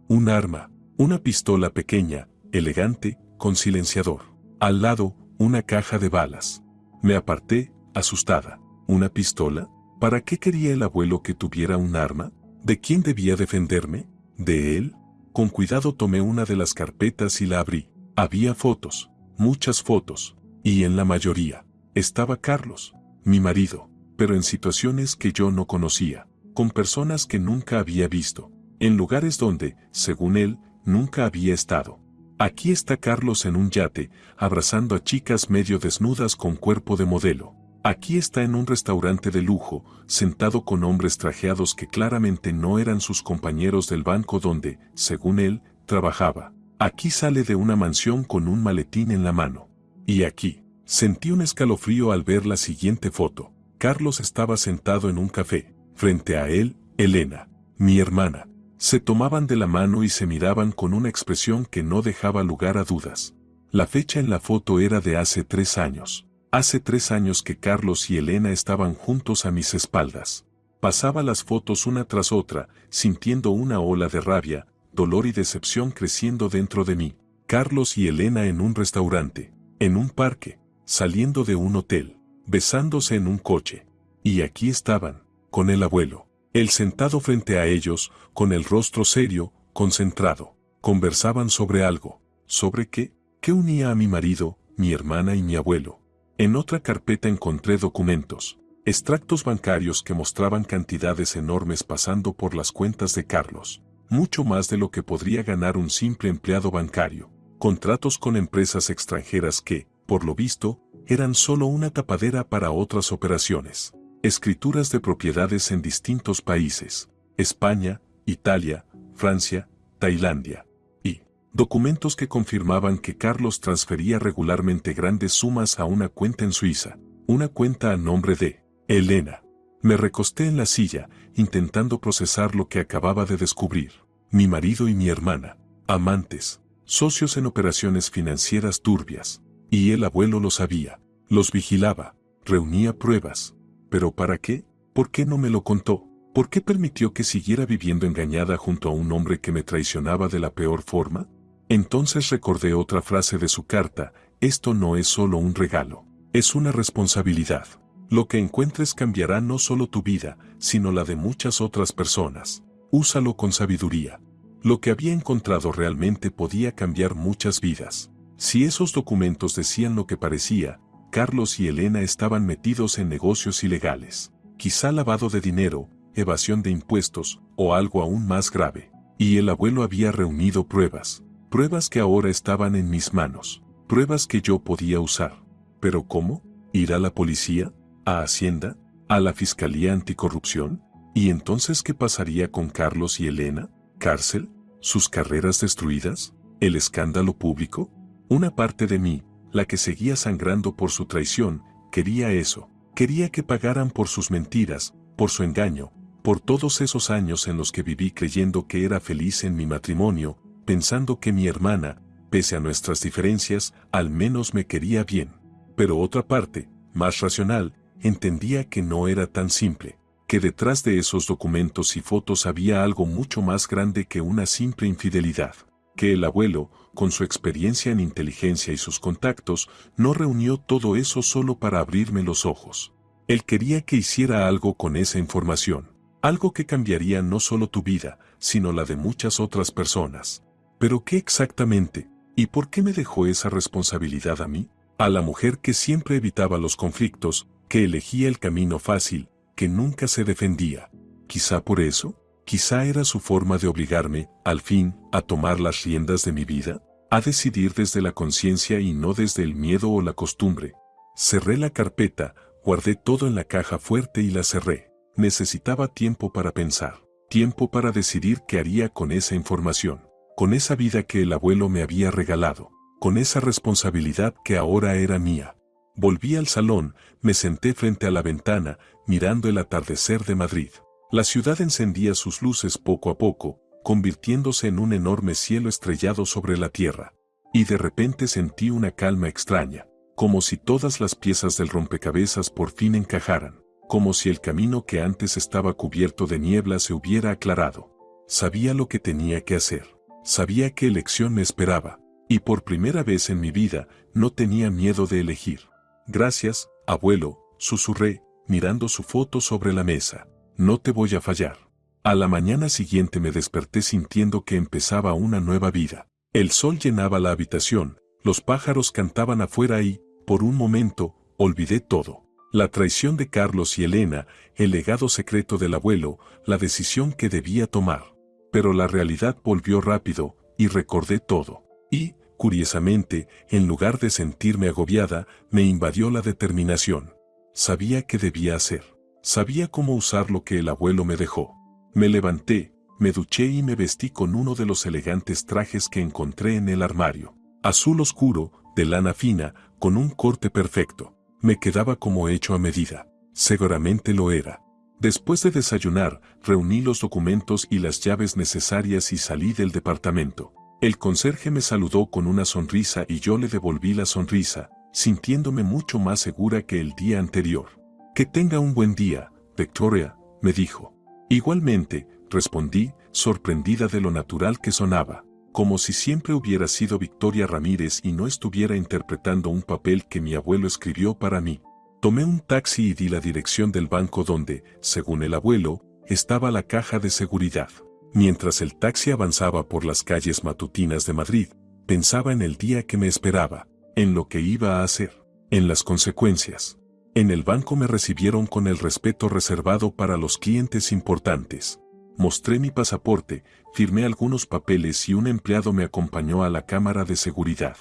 un arma, una pistola pequeña, elegante, con silenciador. Al lado, una caja de balas. Me aparté, asustada. ¿Una pistola? ¿Para qué quería el abuelo que tuviera un arma? ¿De quién debía defenderme? ¿De él? Con cuidado tomé una de las carpetas y la abrí. Había fotos. Muchas fotos, y en la mayoría, estaba Carlos, mi marido, pero en situaciones que yo no conocía, con personas que nunca había visto, en lugares donde, según él, nunca había estado. Aquí está Carlos en un yate, abrazando a chicas medio desnudas con cuerpo de modelo. Aquí está en un restaurante de lujo, sentado con hombres trajeados que claramente no eran sus compañeros del banco donde, según él, trabajaba. Aquí sale de una mansión con un maletín en la mano. Y aquí, sentí un escalofrío al ver la siguiente foto. Carlos estaba sentado en un café. Frente a él, Elena, mi hermana. Se tomaban de la mano y se miraban con una expresión que no dejaba lugar a dudas. La fecha en la foto era de hace 3 años. Hace 3 años que Carlos y Elena estaban juntos a mis espaldas. Pasaba las fotos una tras otra, sintiendo una ola de rabia, dolor y decepción creciendo dentro de mí. Carlos y Elena en un restaurante, en un parque, saliendo de un hotel, besándose en un coche. Y aquí estaban, con el abuelo, él sentado frente a ellos, con el rostro serio, concentrado. Conversaban sobre algo. ¿Sobre qué? ¿Qué unía a mi marido, mi hermana y mi abuelo? En otra carpeta encontré documentos, extractos bancarios que mostraban cantidades enormes pasando por las cuentas de Carlos. Mucho más de lo que podría ganar un simple empleado bancario. Contratos con empresas extranjeras que, por lo visto, eran solo una tapadera para otras operaciones. Escrituras de propiedades en distintos países. España, Italia, Francia, Tailandia. Y documentos que confirmaban que Carlos transfería regularmente grandes sumas a una cuenta en Suiza. Una cuenta a nombre de Elena. Me recosté en la silla, intentando procesar lo que acababa de descubrir. Mi marido y mi hermana, amantes, socios en operaciones financieras turbias. Y el abuelo lo sabía, los vigilaba, reunía pruebas. ¿Pero para qué? ¿Por qué no me lo contó? ¿Por qué permitió que siguiera viviendo engañada junto a un hombre que me traicionaba de la peor forma? Entonces recordé otra frase de su carta: esto no es solo un regalo, es una responsabilidad. Lo que encuentres cambiará no solo tu vida, sino la de muchas otras personas. Úsalo con sabiduría. Lo que había encontrado realmente podía cambiar muchas vidas. Si esos documentos decían lo que parecía, Carlos y Elena estaban metidos en negocios ilegales. Quizá lavado de dinero, evasión de impuestos, o algo aún más grave. Y el abuelo había reunido pruebas. Pruebas que ahora estaban en mis manos. Pruebas que yo podía usar. ¿Pero cómo? ¿Ir a la policía? ¿A Hacienda? ¿A la Fiscalía Anticorrupción? ¿Y entonces qué pasaría con Carlos y Elena? ¿Cárcel? ¿Sus carreras destruidas? ¿El escándalo público? Una parte de mí, la que seguía sangrando por su traición, quería eso. Quería que pagaran por sus mentiras, por su engaño, por todos esos años en los que viví creyendo que era feliz en mi matrimonio, pensando que mi hermana, pese a nuestras diferencias, al menos me quería bien. Pero otra parte, más racional, entendía que no era tan simple, que detrás de esos documentos y fotos había algo mucho más grande que una simple infidelidad. que el abuelo, con su experiencia en inteligencia y sus contactos, no reunió todo eso solo para abrirme los ojos. Él quería que hiciera algo con esa información, algo que cambiaría no solo tu vida, sino la de muchas otras personas. ¿Pero qué exactamente? ¿Y por qué me dejó esa responsabilidad a mí? A la mujer que siempre evitaba los conflictos, que elegía el camino fácil, que nunca se defendía. Quizá por eso, quizá era su forma de obligarme, al fin, a tomar las riendas de mi vida, a decidir desde la conciencia y no desde el miedo o la costumbre. Cerré la carpeta, guardé todo en la caja fuerte y la cerré. Necesitaba tiempo para pensar, tiempo para decidir qué haría con esa información, con esa vida que el abuelo me había regalado, con esa responsabilidad que ahora era mía. Volví al salón, me senté frente a la ventana, mirando el atardecer de Madrid. La ciudad encendía sus luces poco a poco, convirtiéndose en un enorme cielo estrellado sobre la tierra. Y de repente sentí una calma extraña, como si todas las piezas del rompecabezas por fin encajaran, como si el camino que antes estaba cubierto de niebla se hubiera aclarado. Sabía lo que tenía que hacer, sabía qué elección me esperaba, y por primera vez en mi vida no tenía miedo de elegir. Gracias, abuelo, susurré, mirando su foto sobre la mesa. No te voy a fallar. A la mañana siguiente me desperté sintiendo que empezaba una nueva vida. El sol llenaba la habitación, los pájaros cantaban afuera y, por un momento, olvidé todo. La traición de Carlos y Elena, el legado secreto del abuelo, la decisión que debía tomar. Pero la realidad volvió rápido, y recordé todo. Y, curiosamente, en lugar de sentirme agobiada, me invadió la determinación. Sabía qué debía hacer. Sabía cómo usar lo que el abuelo me dejó. Me levanté, me duché y me vestí con uno de los elegantes trajes que encontré en el armario. Azul oscuro, de lana fina, con un corte perfecto. Me quedaba como hecho a medida. Seguramente lo era. Después de desayunar, reuní los documentos y las llaves necesarias y salí del departamento. El conserje me saludó con una sonrisa y yo le devolví la sonrisa, sintiéndome mucho más segura que el día anterior. Que tenga un buen día, Victoria, me dijo. Igualmente, respondí, sorprendida de lo natural que sonaba, como si siempre hubiera sido Victoria Ramírez y no estuviera interpretando un papel que mi abuelo escribió para mí. Tomé un taxi y di la dirección del banco donde, según el abuelo, estaba la caja de seguridad. Mientras el taxi avanzaba por las calles matutinas de Madrid, pensaba en el día que me esperaba, en lo que iba a hacer, en las consecuencias. En el banco me recibieron con el respeto reservado para los clientes importantes. Mostré mi pasaporte, firmé algunos papeles y un empleado me acompañó a la cámara de seguridad.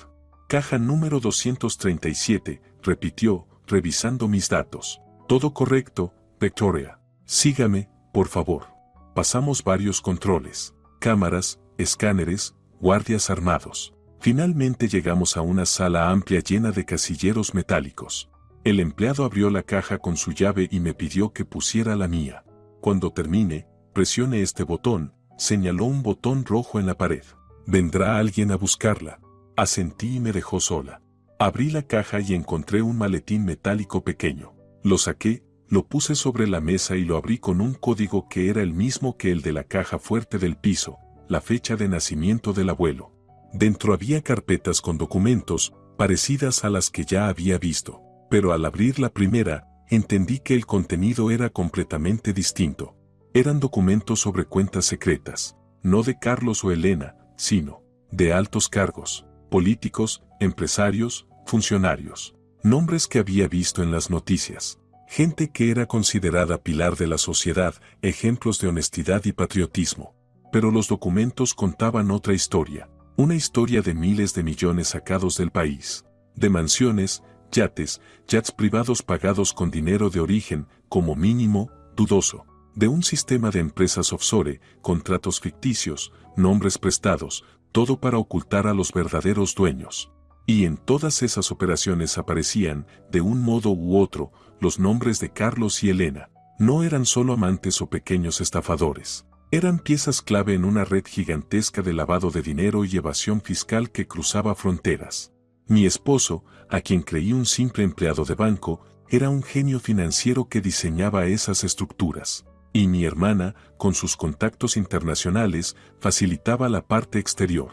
Caja número 237, repitió, revisando mis datos. Todo correcto, Victoria. Sígame, por favor. Pasamos varios controles, cámaras, escáneres, guardias armados. Finalmente llegamos a una sala amplia llena de casilleros metálicos. El empleado abrió la caja con su llave y me pidió que pusiera la mía. Cuando termine, presione este botón, señaló un botón rojo en la pared. Vendrá alguien a buscarla. Asentí y me dejó sola. Abrí la caja y encontré un maletín metálico pequeño. Lo saqué, lo puse sobre la mesa y lo abrí con un código que era el mismo que el de la caja fuerte del piso, la fecha de nacimiento del abuelo. Dentro había carpetas con documentos, parecidas a las que ya había visto. Pero al abrir la primera, entendí que el contenido era completamente distinto. Eran documentos sobre cuentas secretas, no de Carlos o Elena, sino de altos cargos, políticos, empresarios, funcionarios, nombres que había visto en las noticias, gente que era considerada pilar de la sociedad, ejemplos de honestidad y patriotismo. Pero los documentos contaban otra historia, una historia de miles de millones sacados del país, de mansiones, yates privados pagados con dinero de origen, como mínimo, dudoso, de un sistema de empresas offshore, contratos ficticios, nombres prestados, todo para ocultar a los verdaderos dueños. Y en todas esas operaciones aparecían, de un modo u otro, los nombres de Carlos y Elena. No eran solo amantes o pequeños estafadores. Eran piezas clave en una red gigantesca de lavado de dinero y evasión fiscal que cruzaba fronteras. Mi esposo, a quien creí un simple empleado de banco, era un genio financiero que diseñaba esas estructuras. Y mi hermana, con sus contactos internacionales, facilitaba la parte exterior.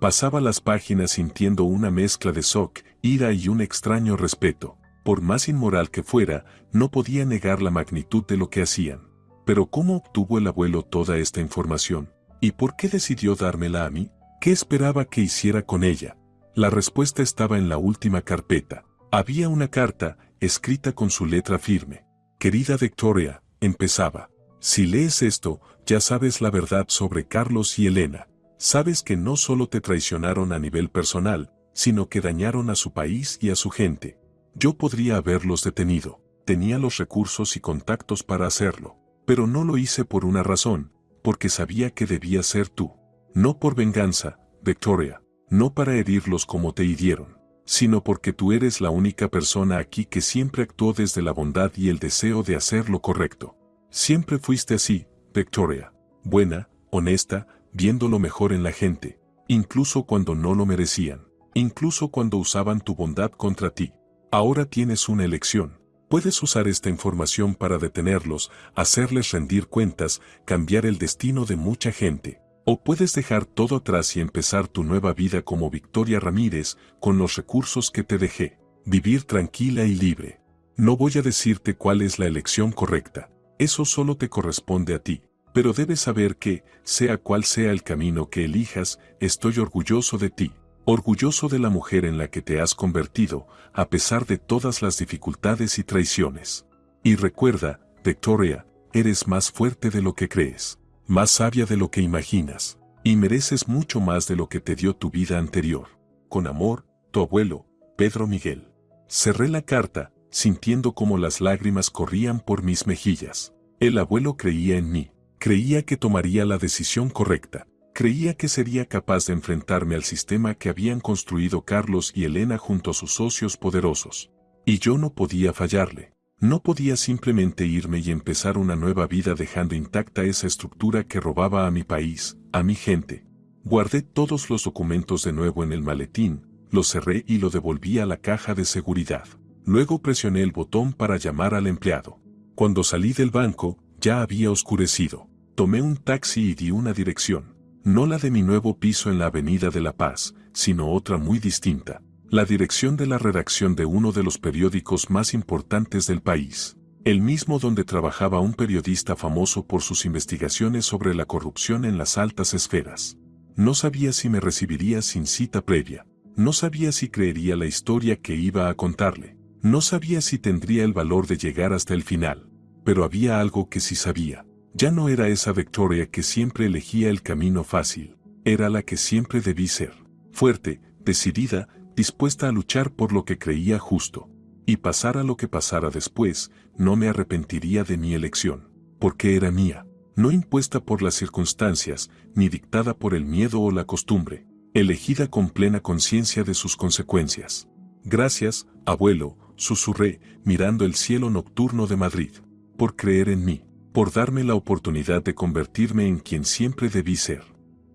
Pasaba las páginas sintiendo una mezcla de shock, ira y un extraño respeto. Por más inmoral que fuera, no podía negar la magnitud de lo que hacían. Pero ¿cómo obtuvo el abuelo toda esta información? ¿Y por qué decidió dármela a mí? ¿Qué esperaba que hiciera con ella? La respuesta estaba en la última carpeta. Había una carta, escrita con su letra firme. Querida Victoria, empezaba. Si lees esto, ya sabes la verdad sobre Carlos y Elena. Sabes que no solo te traicionaron a nivel personal, sino que dañaron a su país y a su gente. Yo podría haberlos detenido. Tenía los recursos y contactos para hacerlo. Pero no lo hice por una razón, porque sabía que debía ser tú. No por venganza, Victoria, no para herirlos como te hirieron, sino porque tú eres la única persona aquí que siempre actuó desde la bondad y el deseo de hacer lo correcto. Siempre fuiste así, Victoria, buena, honesta, viendo lo mejor en la gente, incluso cuando no lo merecían, incluso cuando usaban tu bondad contra ti. Ahora tienes una elección. Puedes usar esta información para detenerlos, hacerles rendir cuentas, cambiar el destino de mucha gente. O puedes dejar todo atrás y empezar tu nueva vida como Victoria Ramírez, con los recursos que te dejé. Vivir tranquila y libre. No voy a decirte cuál es la elección correcta. Eso solo te corresponde a ti. Pero debes saber que, sea cual sea el camino que elijas, estoy orgulloso de ti. Orgulloso de la mujer en la que te has convertido, a pesar de todas las dificultades y traiciones. Y recuerda, Victoria, eres más fuerte de lo que crees, más sabia de lo que imaginas, y mereces mucho más de lo que te dio tu vida anterior. Con amor, tu abuelo, Pedro Miguel. Cerré la carta, sintiendo como las lágrimas corrían por mis mejillas. El abuelo creía en mí, creía que tomaría la decisión correcta. Creía que sería capaz de enfrentarme al sistema que habían construido Carlos y Elena junto a sus socios poderosos. Y yo no podía fallarle. No podía simplemente irme y empezar una nueva vida dejando intacta esa estructura que robaba a mi país, a mi gente. Guardé todos los documentos de nuevo en el maletín, los cerré y lo devolví a la caja de seguridad. Luego presioné el botón para llamar al empleado. Cuando salí del banco, ya había oscurecido. Tomé un taxi y di una dirección. No la de mi nuevo piso en la Avenida de la Paz, sino otra muy distinta. La dirección de la redacción de uno de los periódicos más importantes del país. El mismo donde trabajaba un periodista famoso por sus investigaciones sobre la corrupción en las altas esferas. No sabía si me recibiría sin cita previa. No sabía si creería la historia que iba a contarle. No sabía si tendría el valor de llegar hasta el final. Pero había algo que sí sabía. Ya no era esa Victoria que siempre elegía el camino fácil. Era la que siempre debí ser. Fuerte, decidida, dispuesta a luchar por lo que creía justo. Y pasara lo que pasara después, no me arrepentiría de mi elección. Porque era mía. No impuesta por las circunstancias, ni dictada por el miedo o la costumbre. Elegida con plena conciencia de sus consecuencias. Gracias, abuelo, susurré, mirando el cielo nocturno de Madrid. Por creer en mí. Por darme la oportunidad de convertirme en quien siempre debí ser.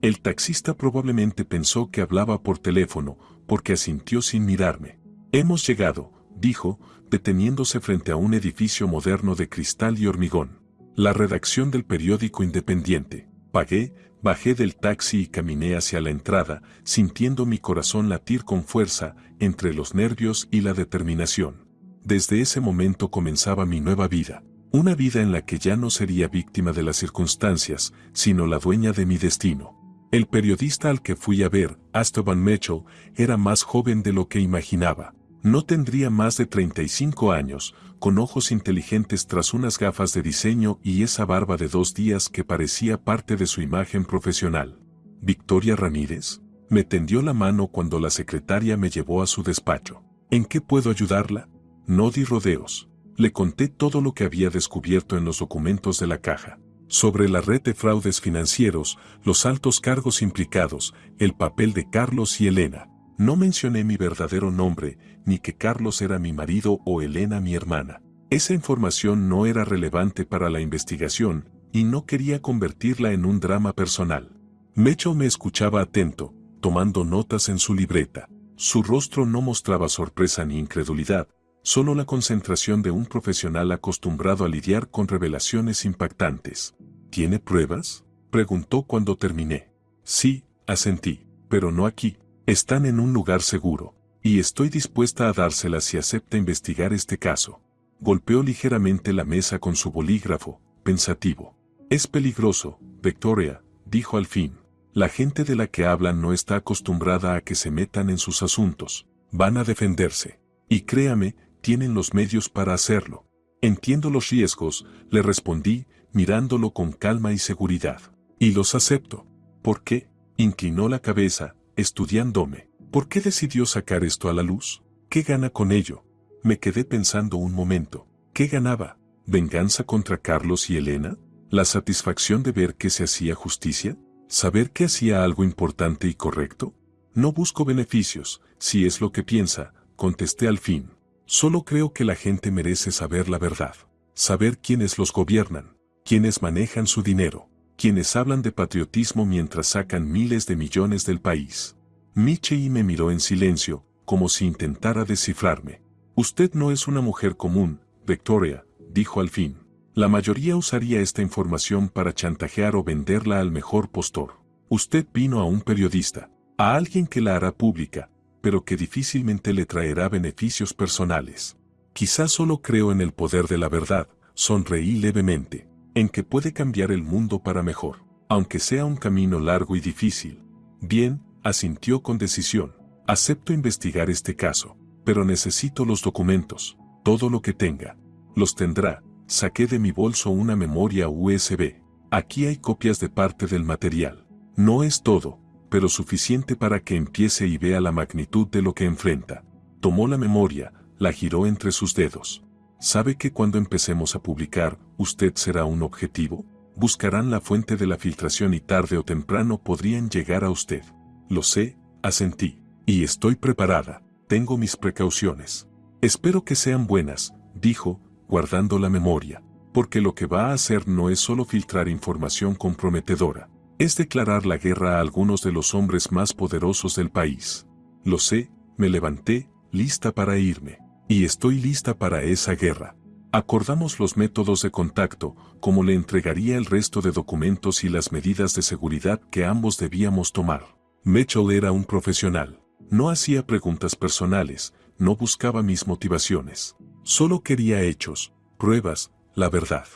El taxista probablemente pensó que hablaba por teléfono, porque asintió sin mirarme. Hemos llegado, dijo, deteniéndose frente a un edificio moderno de cristal y hormigón. La redacción del periódico independiente. Pagué, bajé del taxi y caminé hacia la entrada, sintiendo mi corazón latir con fuerza, entre los nervios y la determinación. Desde ese momento comenzaba mi nueva vida. Una vida en la que ya no sería víctima de las circunstancias, sino la dueña de mi destino. El periodista al que fui a ver, Esteban Mitchell, era más joven de lo que imaginaba. No tendría más de 35 años, con ojos inteligentes tras unas gafas de diseño y esa barba de 2 días que parecía parte de su imagen profesional. ¿Victoria Ramírez? Me tendió la mano cuando la secretaria me llevó a su despacho. ¿En qué puedo ayudarla? No di rodeos. Le conté todo lo que había descubierto en los documentos de la caja. Sobre la red de fraudes financieros, los altos cargos implicados, el papel de Carlos y Elena. No mencioné mi verdadero nombre, ni que Carlos era mi marido o Elena mi hermana. Esa información no era relevante para la investigación, y no quería convertirla en un drama personal. Mecho me escuchaba atento, tomando notas en su libreta. Su rostro no mostraba sorpresa ni incredulidad, solo la concentración de un profesional acostumbrado a lidiar con revelaciones impactantes. ¿Tiene pruebas?, preguntó cuando terminé. Sí, asentí. pero no aquí. Están en un lugar seguro, y estoy dispuesta a dárselas si acepta investigar este caso. Golpeó ligeramente la mesa con su bolígrafo, pensativo. Es peligroso, Victoria, dijo al fin. La gente de la que hablan no está acostumbrada a que se metan en sus asuntos. Van a defenderse. Y créame, tienen los medios para hacerlo. Entiendo los riesgos, le respondí, mirándolo con calma y seguridad. Y los acepto. ¿Por qué? Inclinó la cabeza, estudiándome. ¿Por qué decidió sacar esto a la luz? ¿Qué gana con ello? Me quedé pensando un momento. ¿Qué ganaba? ¿Venganza contra Carlos y Elena? ¿La satisfacción de ver que se hacía justicia? ¿Saber que hacía algo importante y correcto? No busco beneficios, si es lo que piensa, contesté al fin. Solo creo que la gente merece saber la verdad. Saber quiénes los gobiernan, quiénes manejan su dinero, quienes hablan de patriotismo mientras sacan miles de millones del país. Michei me miró en silencio, como si intentara descifrarme. Usted no es una mujer común, Victoria, dijo al fin. La mayoría usaría esta información para chantajear o venderla al mejor postor. Usted vino a un periodista, a alguien que la hará pública, pero que difícilmente le traerá beneficios personales. Quizás solo creo en el poder de la verdad, sonreí levemente, en que puede cambiar el mundo para mejor, aunque sea un camino largo y difícil. Bien, asintió con decisión. Acepto investigar este caso, pero necesito los documentos, todo lo que tenga. Los tendrá. Saqué de mi bolso una memoria USB. Aquí hay copias de parte del material. No es todo, pero suficiente para que empiece y vea la magnitud de lo que enfrenta. Tomó la memoria, la giró entre sus dedos. ¿Sabe que cuando empecemos a publicar, usted será un objetivo? Buscarán la fuente de la filtración y tarde o temprano podrían llegar a usted. Lo sé, asentí. Y estoy preparada. Tengo mis precauciones. Espero que sean buenas, dijo, guardando la memoria, porque lo que va a hacer no es solo filtrar información comprometedora, es declarar la guerra a algunos de los hombres más poderosos del país. Lo sé, me levanté, lista para irme, y estoy lista para esa guerra. Acordamos los métodos de contacto, cómo le entregaría el resto de documentos y las medidas de seguridad que ambos debíamos tomar. Mitchell era un profesional. No hacía preguntas personales, no buscaba mis motivaciones. Solo quería hechos, pruebas, la verdad.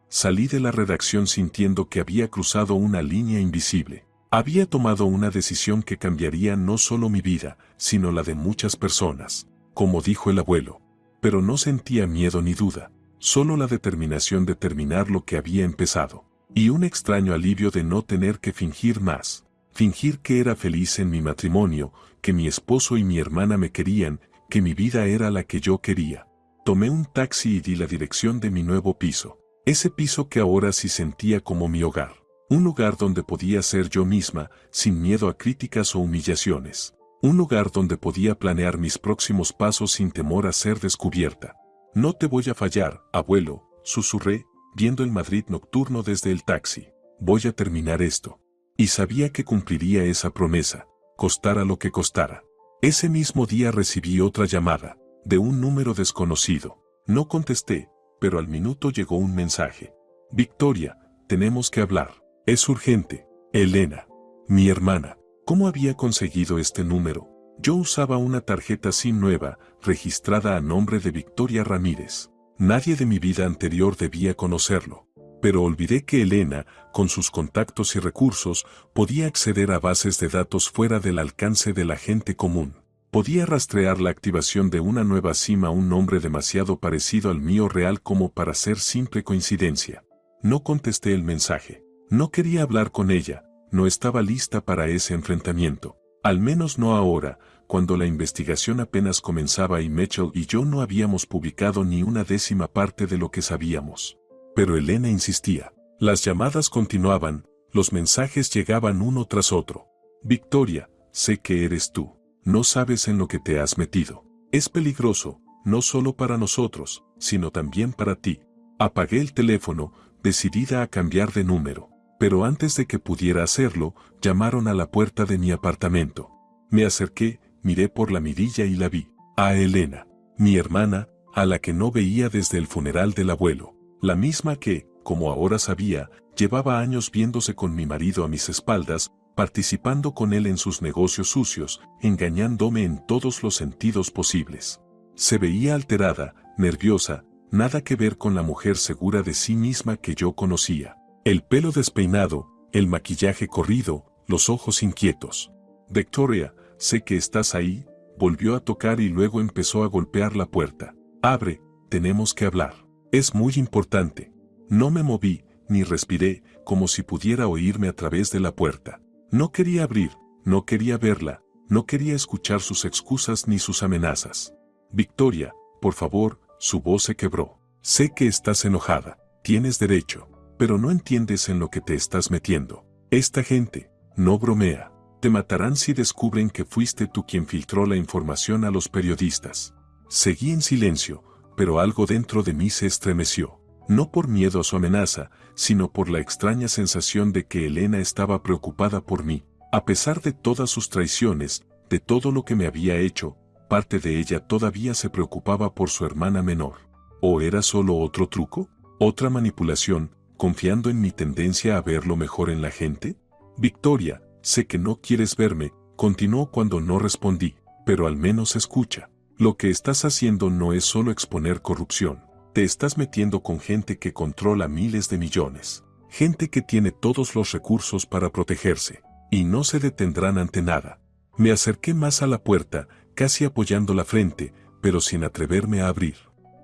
Salí de la redacción sintiendo que había cruzado una línea invisible. Había tomado una decisión que cambiaría no solo mi vida, sino la de muchas personas, como dijo el abuelo. Pero no sentía miedo ni duda, solo la determinación de terminar lo que había empezado. Y un extraño alivio de no tener que fingir más. Fingir que era feliz en mi matrimonio, que mi esposo y mi hermana me querían, que mi vida era la que yo quería. Tomé un taxi y di la dirección de mi nuevo piso. Ese piso que ahora sí sentía como mi hogar. Un lugar donde podía ser yo misma, sin miedo a críticas o humillaciones. Un lugar donde podía planear mis próximos pasos sin temor a ser descubierta. No te voy a fallar, abuelo, susurré, viendo el Madrid nocturno desde el taxi. Voy a terminar esto. Y sabía que cumpliría esa promesa, costara lo que costara. Ese mismo día recibí otra llamada, de un número desconocido. No contesté, pero al minuto llegó un mensaje. Victoria, tenemos que hablar. Es urgente. Elena, mi hermana. ¿Cómo había conseguido este número? Yo usaba una tarjeta SIM nueva, registrada a nombre de Victoria Ramírez. Nadie de mi vida anterior debía conocerlo. Pero olvidé que Elena, con sus contactos y recursos, podía acceder a bases de datos fuera del alcance de la gente común. Podía rastrear la activación de una nueva SIM a un nombre demasiado parecido al mío real como para ser simple coincidencia. No contesté el mensaje. No quería hablar con ella, no estaba lista para ese enfrentamiento. Al menos no ahora, cuando la investigación apenas comenzaba y Mitchell y yo no habíamos publicado ni una décima parte de lo que sabíamos. Pero Elena insistía. Las llamadas continuaban, los mensajes llegaban uno tras otro. Victoria, sé que eres tú. No sabes en lo que te has metido. Es peligroso, no solo para nosotros, sino también para ti. Apagué el teléfono, decidida a cambiar de número. Pero antes de que pudiera hacerlo, llamaron a la puerta de mi apartamento. Me acerqué, miré por la mirilla y la vi. A Elena, mi hermana, a la que no veía desde el funeral del abuelo. La misma que, como ahora sabía, llevaba años viéndose con mi marido a mis espaldas, participando con él en sus negocios sucios, engañándome en todos los sentidos posibles. Se veía alterada, nerviosa, nada que ver con la mujer segura de sí misma que yo conocía. El pelo despeinado, el maquillaje corrido, los ojos inquietos. Victoria, sé que estás ahí, volvió a tocar y luego empezó a golpear la puerta. Abre, tenemos que hablar. Es muy importante. No me moví, ni respiré, como si pudiera oírme a través de la puerta. No quería abrir, no quería verla, no quería escuchar sus excusas ni sus amenazas. Victoria, por favor, su voz se quebró. Sé que estás enojada, tienes derecho, pero no entiendes en lo que te estás metiendo. Esta gente, no bromea. Te matarán si descubren que fuiste tú quien filtró la información a los periodistas. Seguí en silencio, pero algo dentro de mí se estremeció. No por miedo a su amenaza, sino por la extraña sensación de que Elena estaba preocupada por mí. A pesar de todas sus traiciones, de todo lo que me había hecho, parte de ella todavía se preocupaba por su hermana menor. ¿O era solo otro truco? ¿Otra manipulación, confiando en mi tendencia a ver lo mejor en la gente? Victoria, sé que no quieres verme, continuó cuando no respondí, pero al menos escucha. Lo que estás haciendo no es solo exponer corrupción. Te estás metiendo con gente que controla miles de millones. Gente que tiene todos los recursos para protegerse. Y no se detendrán ante nada. Me acerqué más a la puerta, casi apoyando la frente, pero sin atreverme a abrir.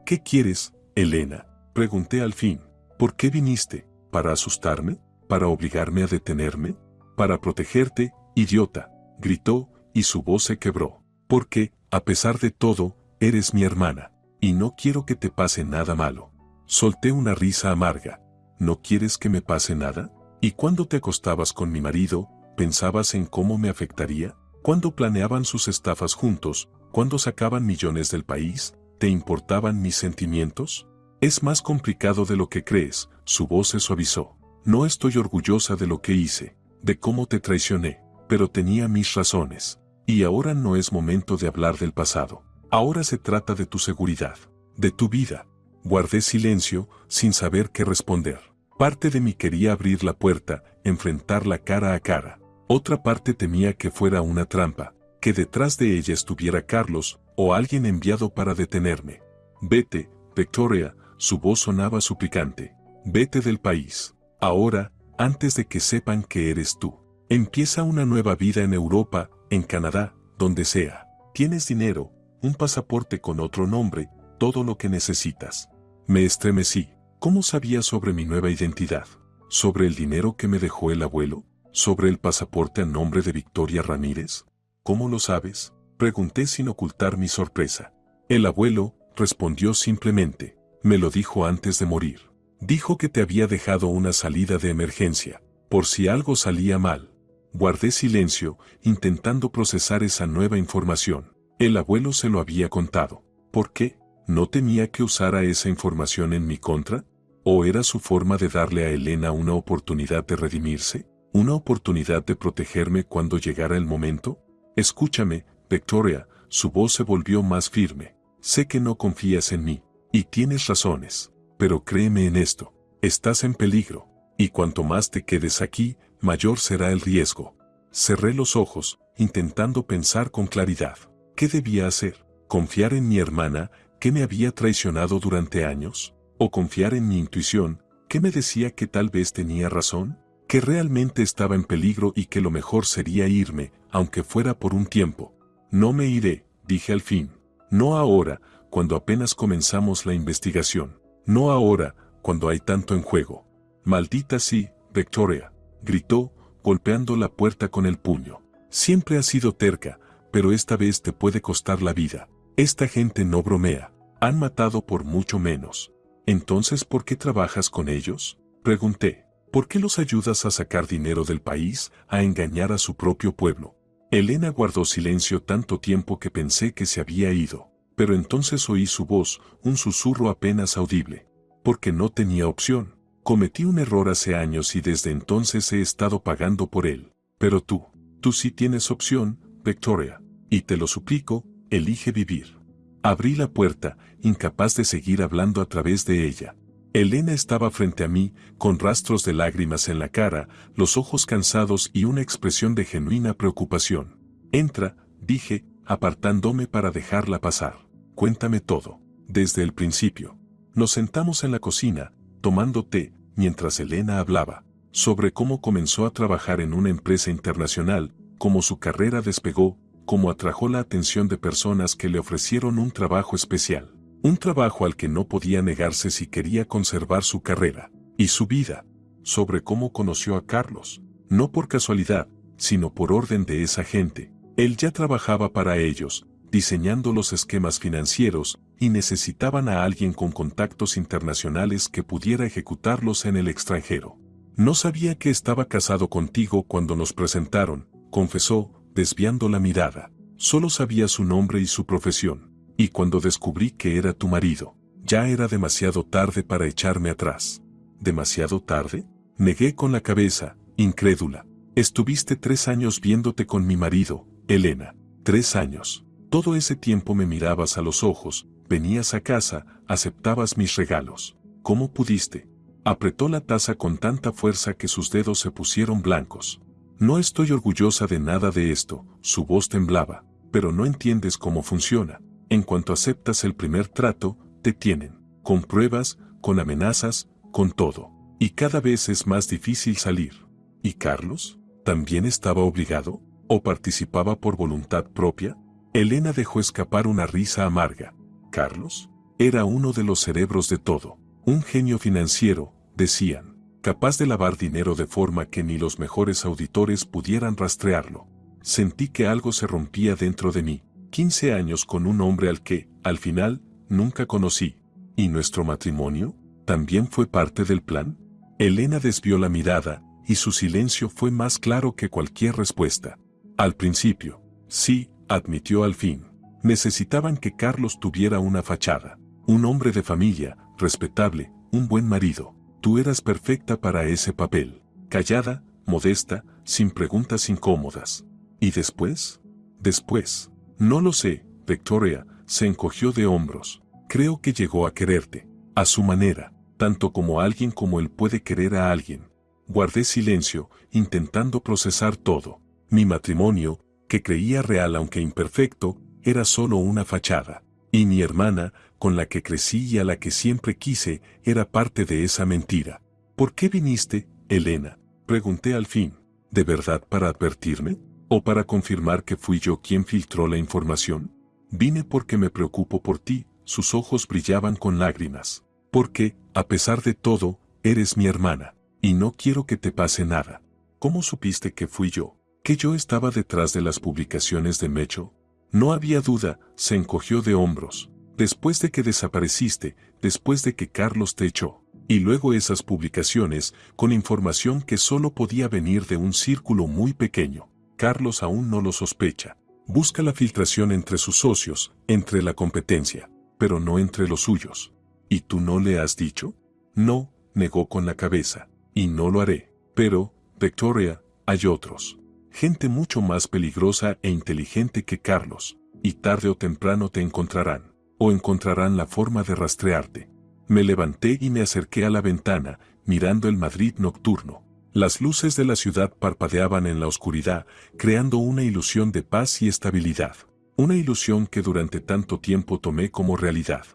¿Qué quieres, Elena? Pregunté al fin. ¿Por qué viniste? ¿Para asustarme? ¿Para obligarme a detenerme? Para protegerte, idiota, gritó, y su voz se quebró. Porque, a pesar de todo, eres mi hermana, y no quiero que te pase nada malo. Solté una risa amarga. ¿No quieres que me pase nada? ¿Y cuando te acostabas con mi marido, pensabas en cómo me afectaría? ¿Cuándo planeaban sus estafas juntos? ¿Cuándo sacaban millones del país? ¿Te importaban mis sentimientos? Es más complicado de lo que crees, su voz se suavizó. No estoy orgullosa de lo que hice, de cómo te traicioné, pero tenía mis razones. Y ahora no es momento de hablar del pasado. Ahora se trata de tu seguridad, de tu vida. Guardé silencio, sin saber qué responder. Parte de mí quería abrir la puerta, enfrentarla cara a cara. Otra parte temía que fuera una trampa, que detrás de ella estuviera Carlos, o alguien enviado para detenerme. Vete, Victoria, su voz sonaba suplicante. Vete del país. Ahora, antes de que sepan que eres tú. Empieza una nueva vida en Europa, en Canadá, donde sea. Tienes dinero, un pasaporte con otro nombre, todo lo que necesitas. Me estremecí. ¿Cómo sabía sobre mi nueva identidad? ¿Sobre el dinero que me dejó el abuelo? ¿Sobre el pasaporte a nombre de Victoria Ramírez? ¿Cómo lo sabes? Pregunté sin ocultar mi sorpresa. El abuelo, respondió simplemente. Me lo dijo antes de morir. Dijo que te había dejado una salida de emergencia, por si algo salía mal. Guardé silencio, intentando procesar esa nueva información. El abuelo se lo había contado. ¿Por qué? ¿No temía que usara esa información en mi contra? ¿O era su forma de darle a Elena una oportunidad de redimirse? ¿Una oportunidad de protegerme cuando llegara el momento? Escúchame, Victoria, su voz se volvió más firme. Sé que no confías en mí, y tienes razones, pero créeme en esto, estás en peligro, y cuanto más te quedes aquí, mayor será el riesgo. Cerré los ojos, intentando pensar con claridad. ¿Qué debía hacer? ¿Confiar en mi hermana, que me había traicionado durante años? ¿O confiar en mi intuición, que me decía que tal vez tenía razón? Que realmente estaba en peligro y que lo mejor sería irme, aunque fuera por un tiempo. No me iré, dije al fin. No ahora, cuando apenas comenzamos la investigación. No ahora, cuando hay tanto en juego. Maldita sí, Victoria, gritó, golpeando la puerta con el puño. Siempre has sido terca, pero esta vez te puede costar la vida. Esta gente no bromea. Han matado por mucho menos. Entonces, ¿por qué trabajas con ellos? Pregunté. ¿Por qué los ayudas a sacar dinero del país, a engañar a su propio pueblo? Elena guardó silencio tanto tiempo que pensé que se había ido. Pero entonces oí su voz, un susurro apenas audible. Porque no tenía opción. Cometí un error hace años y desde entonces he estado pagando por él. Pero tú sí tienes opción, Victoria. Y te lo suplico, elige vivir. Abrí la puerta, incapaz de seguir hablando a través de ella. Elena estaba frente a mí, con rastros de lágrimas en la cara, los ojos cansados y una expresión de genuina preocupación. Entra, dije, apartándome para dejarla pasar. Cuéntame todo, desde el principio. Nos sentamos en la cocina, tomando té, mientras Elena hablaba, sobre cómo comenzó a trabajar en una empresa internacional, cómo su carrera despegó, cómo atrajo la atención de personas que le ofrecieron un trabajo especial. Un trabajo al que no podía negarse si quería conservar su carrera y su vida. Sobre cómo conoció a Carlos, no por casualidad, sino por orden de esa gente. Él ya trabajaba para ellos, diseñando los esquemas financieros, y necesitaban a alguien con contactos internacionales que pudiera ejecutarlos en el extranjero. No sabía que estaba casado contigo cuando nos presentaron, confesó, desviando la mirada. Solo sabía su nombre y su profesión. Y cuando descubrí que era tu marido, ya era demasiado tarde para echarme atrás. ¿Demasiado tarde? Negué con la cabeza, incrédula. Estuviste 3 años viéndote con mi marido, Elena. 3 años. Todo ese tiempo me mirabas a los ojos, venías a casa, aceptabas mis regalos. ¿Cómo pudiste? Apretó la taza con tanta fuerza que sus dedos se pusieron blancos. No estoy orgullosa de nada de esto, su voz temblaba, pero no entiendes cómo funciona. En cuanto aceptas el primer trato, te tienen, con pruebas, con amenazas, con todo. Y cada vez es más difícil salir. ¿Y Carlos? ¿También estaba obligado? ¿O participaba por voluntad propia? Elena dejó escapar una risa amarga. ¿Carlos? Era uno de los cerebros de todo. Un genio financiero, decían, capaz de lavar dinero de forma que ni los mejores auditores pudieran rastrearlo. Sentí que algo se rompía dentro de mí. 15 años con un hombre al que, al final, nunca conocí. ¿Y nuestro matrimonio? ¿También fue parte del plan? Elena desvió la mirada, y su silencio fue más claro que cualquier respuesta. Al principio, sí, admitió al fin. Necesitaban que Carlos tuviera una fachada. Un hombre de familia, respetable, un buen marido. Tú eras perfecta para ese papel. Callada, modesta, sin preguntas incómodas. ¿Y después? Después. No lo sé, Victoria, se encogió de hombros. Creo que llegó a quererte, a su manera, tanto como alguien como él puede querer a alguien. Guardé silencio, intentando procesar todo. Mi matrimonio, que creía real aunque imperfecto, era solo una fachada. Y mi hermana, con la que crecí y a la que siempre quise, era parte de esa mentira. ¿Por qué viniste, Elena? Pregunté al fin. ¿De verdad para advertirme? ¿O para confirmar que fui yo quien filtró la información? Vine porque me preocupo por ti, sus ojos brillaban con lágrimas. Porque, a pesar de todo, eres mi hermana, y no quiero que te pase nada. ¿Cómo supiste que fui yo? ¿Que yo estaba detrás de las publicaciones de Mecho? No había duda, se encogió de hombros. Después de que desapareciste, después de que Carlos te echó. Y luego esas publicaciones, con información que solo podía venir de un círculo muy pequeño. Carlos aún no lo sospecha. Busca la filtración entre sus socios, entre la competencia, pero no entre los suyos. ¿Y tú no le has dicho? No, negó con la cabeza. Y no lo haré. Pero, Victoria, hay otros. Gente mucho más peligrosa e inteligente que Carlos. Y tarde o temprano te encontrarán. O encontrarán la forma de rastrearte. Me levanté y me acerqué a la ventana, mirando el Madrid nocturno. Las luces de la ciudad parpadeaban en la oscuridad, creando una ilusión de paz y estabilidad. Una ilusión que durante tanto tiempo tomé como realidad.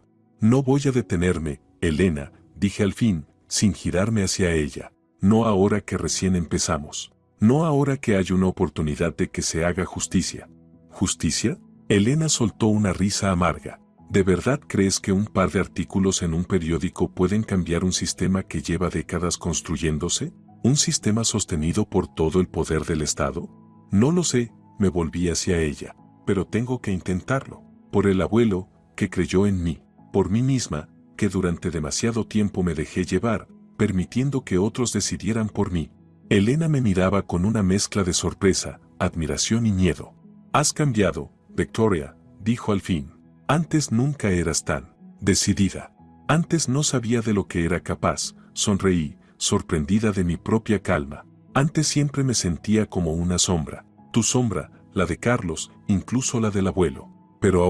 No voy a detenerme, Elena, dije al fin, sin girarme hacia ella. No ahora que recién empezamos. No ahora que hay una oportunidad de que se haga justicia. ¿Justicia? Elena soltó una risa amarga. ¿De verdad crees que un par de artículos en un periódico pueden cambiar un sistema que lleva décadas construyéndose? ¿Un sistema sostenido por todo el poder del Estado? No lo sé, me volví hacia ella, pero tengo que intentarlo. Por el abuelo, que creyó en mí. Por mí misma, que durante demasiado tiempo me dejé llevar, permitiendo que otros decidieran por mí. Elena me miraba con una mezcla de sorpresa, admiración y miedo. Has cambiado, Victoria, dijo al fin. Antes nunca eras tan decidida. Antes no sabía de lo que era capaz, sonreí, sorprendida de mi propia calma. Antes siempre me sentía como una sombra. Tu sombra, la de Carlos, incluso la del abuelo. Pero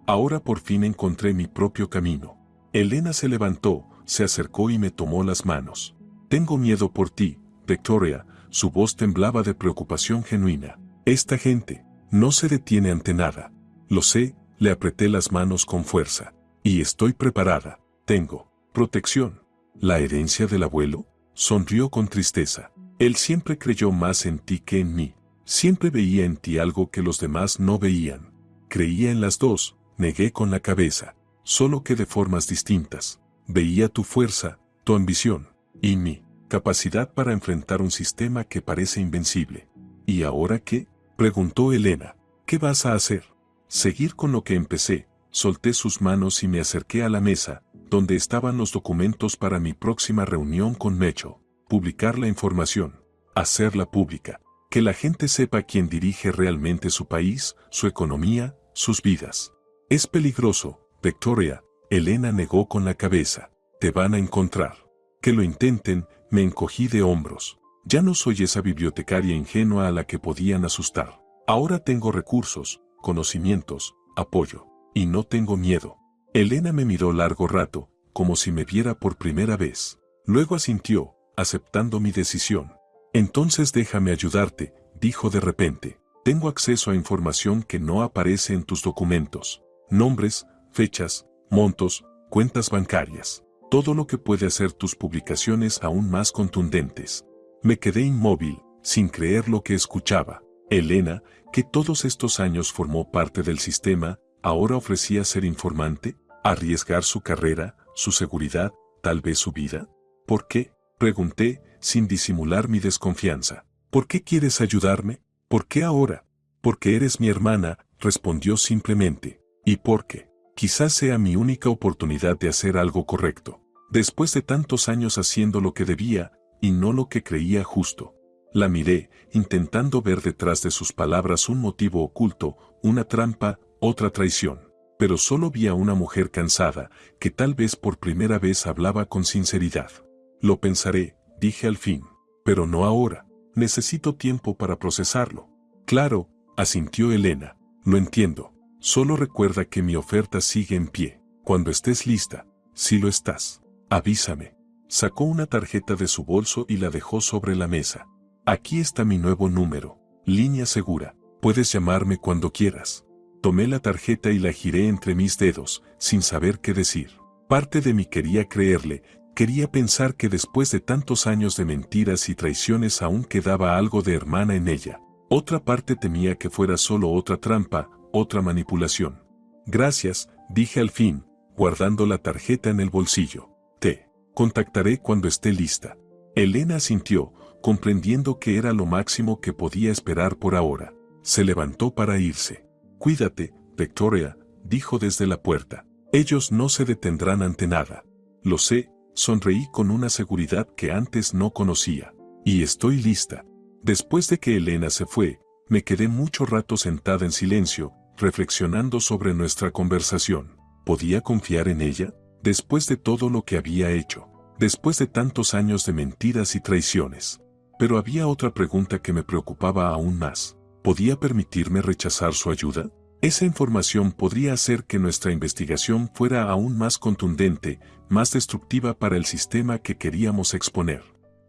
ahora por fin encontré mi propio camino. Elena se levantó, se acercó y me tomó las manos. Tengo miedo por ti, Victoria, su voz temblaba de preocupación genuina. Esta gente no se detiene ante nada. Lo sé, le apreté las manos con fuerza. Y estoy preparada. Tengo protección. ¿La herencia del abuelo? Sonrió con tristeza. Él siempre creyó más en ti que en mí. Siempre veía en ti algo que los demás no veían. Creía en las dos, negué con la cabeza. Solo que de formas distintas. Veía tu fuerza, tu ambición, y mi capacidad para enfrentar un sistema que parece invencible. ¿Y ahora qué? Preguntó Elena. ¿Qué vas a hacer? Seguir con lo que empecé. Solté sus manos y me acerqué a la mesa, donde estaban los documentos para mi próxima reunión con Mecho. Publicar la información. Hacerla pública. Que la gente sepa quién dirige realmente su país, su economía, sus vidas. Es peligroso, Victoria. Elena negó con la cabeza. Te van a encontrar. Que lo intenten, me encogí de hombros. Ya no soy esa bibliotecaria ingenua a la que podían asustar. Ahora tengo recursos, conocimientos, apoyo. Y no tengo miedo. Elena me miró largo rato, como si me viera por primera vez. Luego asintió, aceptando mi decisión. Entonces déjame ayudarte, dijo de repente. Tengo acceso a información que no aparece en tus documentos. Nombres, fechas, montos, cuentas bancarias. Todo lo que puede hacer tus publicaciones aún más contundentes. Me quedé inmóvil, sin creer lo que escuchaba. Elena, que todos estos años formó parte del sistema, ahora ofrecía ser informante, arriesgar su carrera, su seguridad, tal vez su vida. ¿Por qué? Pregunté, sin disimular mi desconfianza. ¿Por qué quieres ayudarme? ¿Por qué ahora? Porque eres mi hermana, respondió simplemente. ¿Y por qué? Quizás sea mi única oportunidad de hacer algo correcto. Después de tantos años haciendo lo que debía, y no lo que creía justo. La miré, intentando ver detrás de sus palabras un motivo oculto, una trampa, otra traición. Pero solo vi a una mujer cansada, que tal vez por primera vez hablaba con sinceridad. Lo pensaré, dije al fin. Pero no ahora. Necesito tiempo para procesarlo. Claro, asintió Elena. Lo entiendo. Solo recuerda que mi oferta sigue en pie. Cuando estés lista, si lo estás, avísame. Sacó una tarjeta de su bolso y la dejó sobre la mesa. Aquí está mi nuevo número. Línea segura. Puedes llamarme cuando quieras. Tomé la tarjeta y la giré entre mis dedos, sin saber qué decir. Parte de mí quería creerle, quería pensar que después de tantos años de mentiras y traiciones aún quedaba algo de hermana en ella. Otra parte temía que fuera solo otra trampa, otra manipulación. Gracias, dije al fin, guardando la tarjeta en el bolsillo. Te contactaré cuando esté lista. Elena asintió, comprendiendo que era lo máximo que podía esperar por ahora. Se levantó para irse. Cuídate, Victoria, dijo desde la puerta. Ellos no se detendrán ante nada. Lo sé, sonreí con una seguridad que antes no conocía. Y estoy lista. Después de que Elena se fue, me quedé mucho rato sentada en silencio, reflexionando sobre nuestra conversación. ¿Podía confiar en ella? Después de todo lo que había hecho. Después de tantos años de mentiras y traiciones. Pero había otra pregunta que me preocupaba aún más. ¿Podía permitirme rechazar su ayuda? Esa información podría hacer que nuestra investigación fuera aún más contundente, más destructiva para el sistema que queríamos exponer.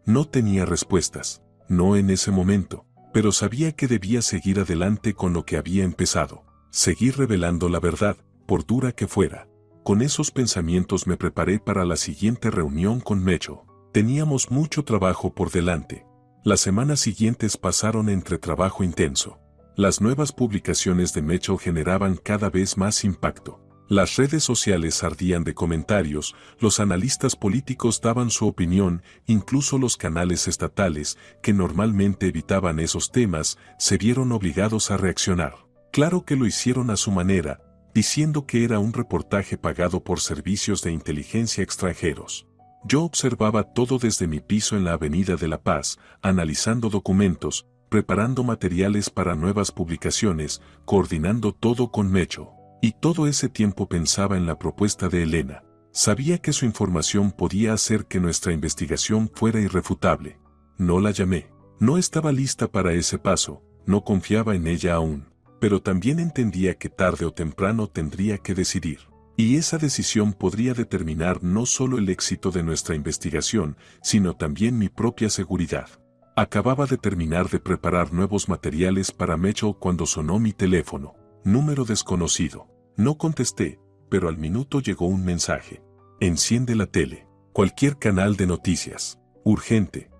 No tenía respuestas, no en ese momento, pero sabía que debía seguir adelante con lo que había empezado. Seguir revelando la verdad, por dura que fuera. Con esos pensamientos me preparé para la siguiente reunión con Mecho. Teníamos mucho trabajo por delante. Las semanas siguientes pasaron entre trabajo intenso. Las nuevas publicaciones de Mecho generaban cada vez más impacto. Las redes sociales ardían de comentarios, los analistas políticos daban su opinión, incluso los canales estatales, que normalmente evitaban esos temas, se vieron obligados a reaccionar. Claro que lo hicieron a su manera, diciendo que era un reportaje pagado por servicios de inteligencia extranjeros. Yo observaba todo desde mi piso en la Avenida de la Paz, analizando documentos, preparando materiales para nuevas publicaciones, coordinando todo con Mecho. Y todo ese tiempo pensaba en la propuesta de Elena. Sabía que su información podía hacer que nuestra investigación fuera irrefutable. No la llamé. No estaba lista para ese paso, no confiaba en ella aún. Pero también entendía que tarde o temprano tendría que decidir. Y esa decisión podría determinar no solo el éxito de nuestra investigación, sino también mi propia seguridad. Acababa de terminar de preparar nuevos materiales para Mitchell cuando sonó mi teléfono. Número desconocido. No contesté, pero al minuto llegó un mensaje. Enciende la tele. Cualquier canal de noticias. Urgente.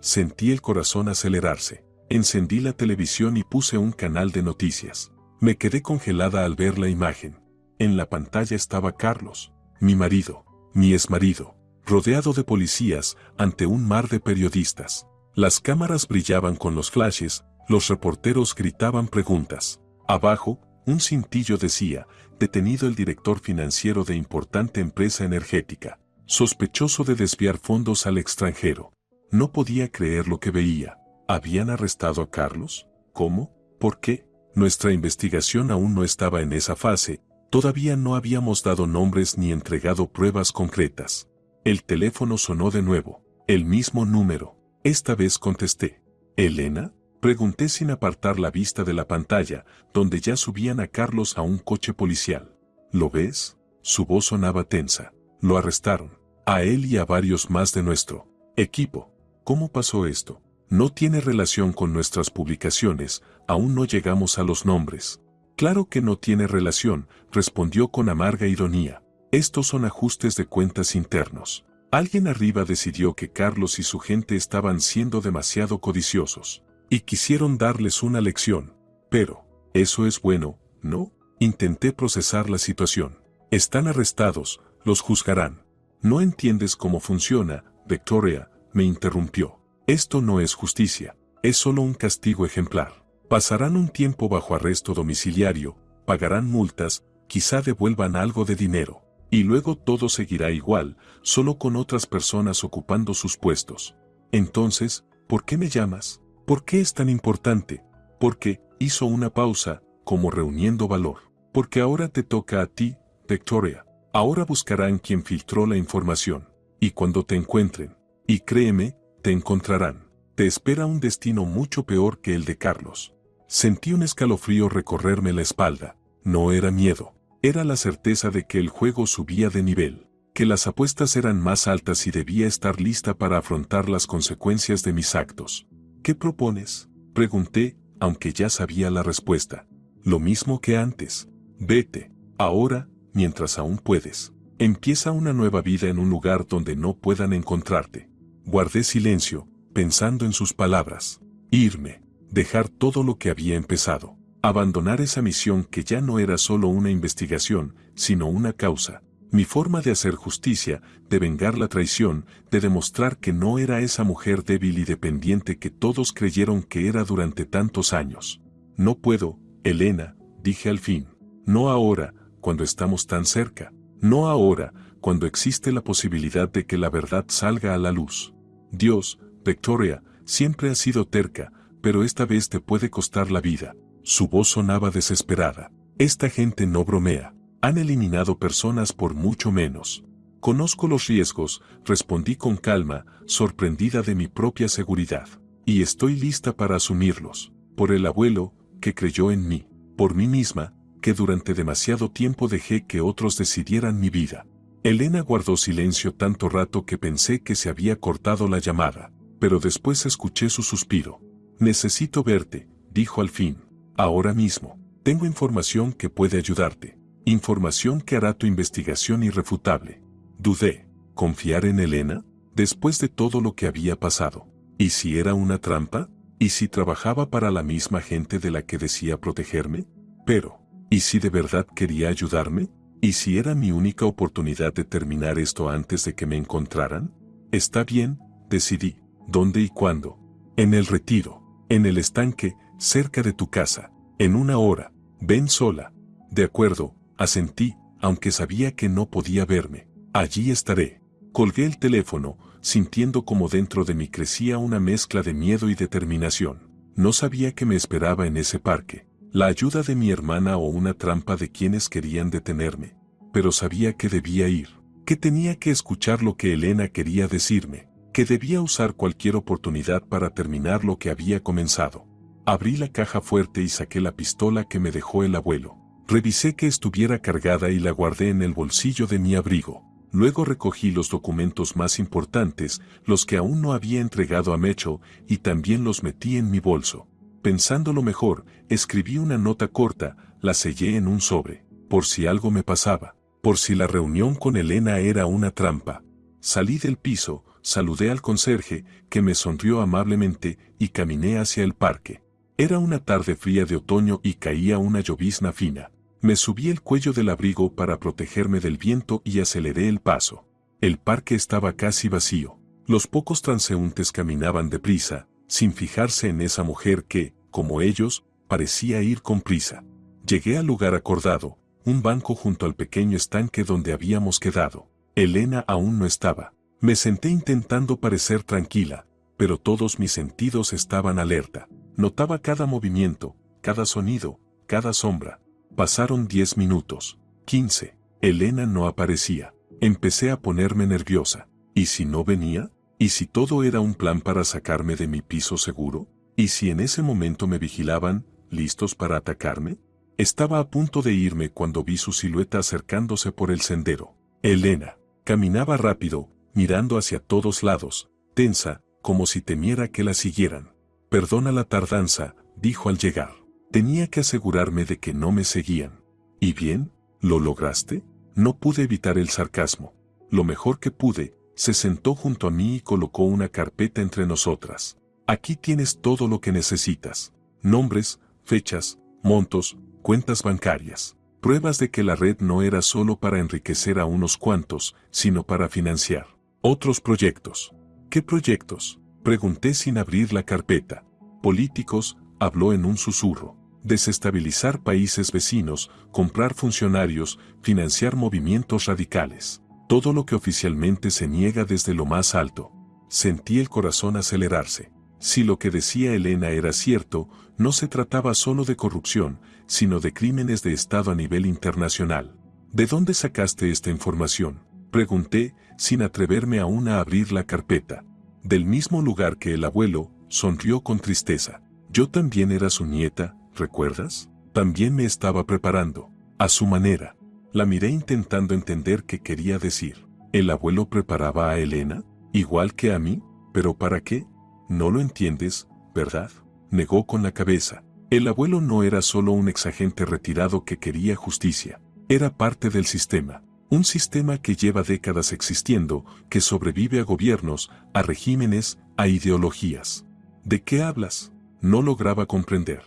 Sentí el corazón acelerarse. Encendí la televisión y puse un canal de noticias. Me quedé congelada al ver la imagen. En la pantalla estaba Carlos, mi marido, mi exmarido, rodeado de policías ante un mar de periodistas. Las cámaras brillaban con los flashes, los reporteros gritaban preguntas. Abajo, un cintillo decía, detenido el director financiero de importante empresa energética, sospechoso de desviar fondos al extranjero. No podía creer lo que veía. ¿Habían arrestado a Carlos? ¿Cómo? ¿Por qué? Nuestra investigación aún no estaba en esa fase, todavía no habíamos dado nombres ni entregado pruebas concretas. El teléfono sonó de nuevo, el mismo número. Esta vez contesté. ¿Elena? Pregunté sin apartar la vista de la pantalla, donde ya subían a Carlos a un coche policial. ¿Lo ves? Su voz sonaba tensa. Lo arrestaron. A él y a varios más de nuestro equipo. ¿Cómo pasó esto? No tiene relación con nuestras publicaciones, aún no llegamos a los nombres. Claro que no tiene relación, respondió con amarga ironía. Estos son ajustes de cuentas internos. Alguien arriba decidió que Carlos y su gente estaban siendo demasiado codiciosos, y quisieron darles una lección. Pero, eso es bueno, ¿no? Intenté procesar la situación. Están arrestados, los juzgarán. No entiendes cómo funciona, Victoria, me interrumpió. Esto no es justicia, es solo un castigo ejemplar. Pasarán un tiempo bajo arresto domiciliario, pagarán multas, quizá devuelvan algo de dinero, y luego todo seguirá igual, solo con otras personas ocupando sus puestos. Entonces, ¿por qué me llamas? ¿Por qué es tan importante? Porque, hizo una pausa, como reuniendo valor. Porque ahora te toca a ti, Victoria. Ahora buscarán quien filtró la información. Y cuando te encuentren, y créeme, te encontrarán. Te espera un destino mucho peor que el de Carlos. Sentí un escalofrío recorrerme la espalda. No era miedo. Era la certeza de que el juego subía de nivel. Que las apuestas eran más altas y debía estar lista para afrontar las consecuencias de mis actos. ¿Qué propones? Pregunté, aunque ya sabía la respuesta. Lo mismo que antes. Vete. Ahora, mientras aún puedes. Empieza una nueva vida en un lugar donde no puedan encontrarte. Guardé silencio, pensando en sus palabras. Irme, dejar todo lo que había empezado, abandonar esa misión que ya no era solo una investigación, sino una causa. Mi forma de hacer justicia, de vengar la traición, de demostrar que no era esa mujer débil y dependiente que todos creyeron que era durante tantos años. No puedo, Elena, dije al fin. No ahora, cuando estamos tan cerca. No ahora, cuando existe la posibilidad de que la verdad salga a la luz. Dios, Victoria, siempre ha sido terca, pero esta vez te puede costar la vida. Su voz sonaba desesperada. Esta gente no bromea. Han eliminado personas por mucho menos. Conozco los riesgos, respondí con calma, sorprendida de mi propia seguridad. Y estoy lista para asumirlos. Por el abuelo, que creyó en mí. Por mí misma, que durante demasiado tiempo dejé que otros decidieran mi vida. Elena guardó silencio tanto rato que pensé que se había cortado la llamada, pero después escuché su suspiro. Necesito verte, dijo al fin. Ahora mismo. Tengo información que puede ayudarte. Información que hará tu investigación irrefutable. Dudé. ¿Confiar en Elena? Después de todo lo que había pasado. ¿Y si era una trampa? ¿Y si trabajaba para la misma gente de la que decía protegerme? Pero, ¿y si de verdad quería ayudarme? ¿Y si era mi única oportunidad de terminar esto antes de que me encontraran? Está bien, decidí. ¿Dónde y cuándo? En el retiro. En el estanque, cerca de tu casa. En una hora. Ven sola. De acuerdo, asentí, aunque sabía que no podía verme. Allí estaré. Colgué el teléfono, sintiendo como dentro de mí crecía una mezcla de miedo y determinación. No sabía qué me esperaba en ese parque. La ayuda de mi hermana o una trampa de quienes querían detenerme. Pero sabía que debía ir. Que tenía que escuchar lo que Elena quería decirme. Que debía usar cualquier oportunidad para terminar lo que había comenzado. Abrí la caja fuerte y saqué la pistola que me dejó el abuelo. Revisé que estuviera cargada y la guardé en el bolsillo de mi abrigo. Luego recogí los documentos más importantes, los que aún no había entregado a Mecho, y también los metí en mi bolso. Pensándolo mejor, escribí una nota corta, la sellé en un sobre, por si algo me pasaba, por si la reunión con Elena era una trampa. Salí del piso, saludé al conserje, que me sonrió amablemente, y caminé hacia el parque. Era una tarde fría de otoño y caía una llovizna fina. Me subí el cuello del abrigo para protegerme del viento y aceleré el paso. El parque estaba casi vacío. Los pocos transeúntes caminaban deprisa, sin fijarse en esa mujer que, como ellos, parecía ir con prisa. Llegué al lugar acordado, un banco junto al pequeño estanque donde habíamos quedado. Elena aún no estaba. Me senté intentando parecer tranquila, pero todos mis sentidos estaban alerta. Notaba cada movimiento, cada sonido, cada sombra. Pasaron 10 minutos, 15. Elena no aparecía. Empecé a ponerme nerviosa. ¿Y si no venía? ¿Y si todo era un plan para sacarme de mi piso seguro? ¿Y si en ese momento me vigilaban, listos para atacarme? Estaba a punto de irme cuando vi su silueta acercándose por el sendero. Elena caminaba rápido, mirando hacia todos lados, tensa, como si temiera que la siguieran. «Perdona la tardanza», dijo al llegar. Tenía que asegurarme de que no me seguían. ¿Y bien? ¿Lo lograste? No pude evitar el sarcasmo. Lo mejor que pude, se sentó junto a mí y colocó una carpeta entre nosotras. Aquí tienes todo lo que necesitas. Nombres, fechas, montos, cuentas bancarias. Pruebas de que la red no era solo para enriquecer a unos cuantos, sino para financiar otros proyectos. ¿Qué proyectos? Pregunté sin abrir la carpeta. Políticos, habló en un susurro. Desestabilizar países vecinos, comprar funcionarios, financiar movimientos radicales. Todo lo que oficialmente se niega desde lo más alto. Sentí el corazón acelerarse. Si lo que decía Elena era cierto, no se trataba solo de corrupción, sino de crímenes de Estado a nivel internacional. ¿De dónde sacaste esta información?, pregunté, sin atreverme aún a abrir la carpeta. Del mismo lugar que el abuelo, sonrió con tristeza. Yo también era su nieta, ¿recuerdas? También me estaba preparando, a su manera. La miré intentando entender qué quería decir. ¿El abuelo preparaba a Elena? ¿Igual que a mí? ¿Pero para qué? No lo entiendes, ¿verdad? Negó con la cabeza. El abuelo no era solo un exagente retirado que quería justicia. Era parte del sistema. Un sistema que lleva décadas existiendo, que sobrevive a gobiernos, a regímenes, a ideologías. ¿De qué hablas? No lograba comprender.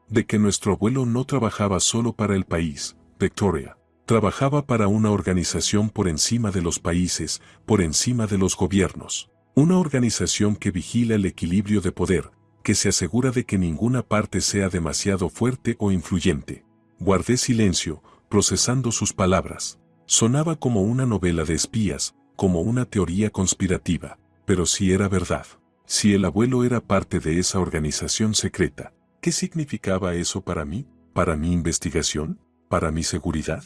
De que nuestro abuelo no trabajaba solo para el país, Victoria. Trabajaba para una organización por encima de los países, por encima de los gobiernos. Una organización que vigila el equilibrio de poder, que se asegura de que ninguna parte sea demasiado fuerte o influyente. Guardé silencio, procesando sus palabras. Sonaba como una novela de espías, como una teoría conspirativa, pero si era verdad. Si el abuelo era parte de esa organización secreta, ¿qué significaba eso para mí? ¿Para mi investigación? ¿Para mi seguridad?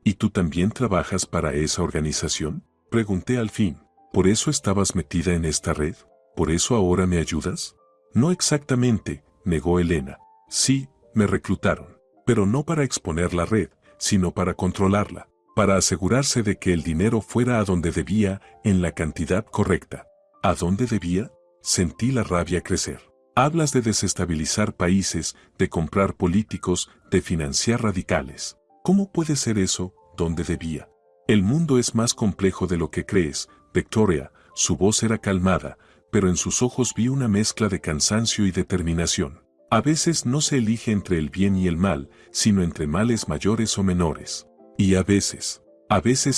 ¿Y tú también trabajas para esa organización?, pregunté al fin. ¿Por eso estabas metida en esta red? ¿Por eso ahora me ayudas? No exactamente, negó Elena. Sí, me reclutaron, pero no para exponer la red, sino para controlarla, para asegurarse de que el dinero fuera a donde debía, en la cantidad correcta. ¿A dónde debía? Sentí la rabia crecer. Hablas de desestabilizar países, de comprar políticos, de financiar radicales. ¿Cómo puede ser eso? ¿Dónde debía? El mundo es más complejo de lo que crees, Victoria. Su voz era calmada, pero en sus ojos vi una mezcla de cansancio y determinación. A veces no se elige entre el bien y el mal, sino entre males mayores o menores. Y a veces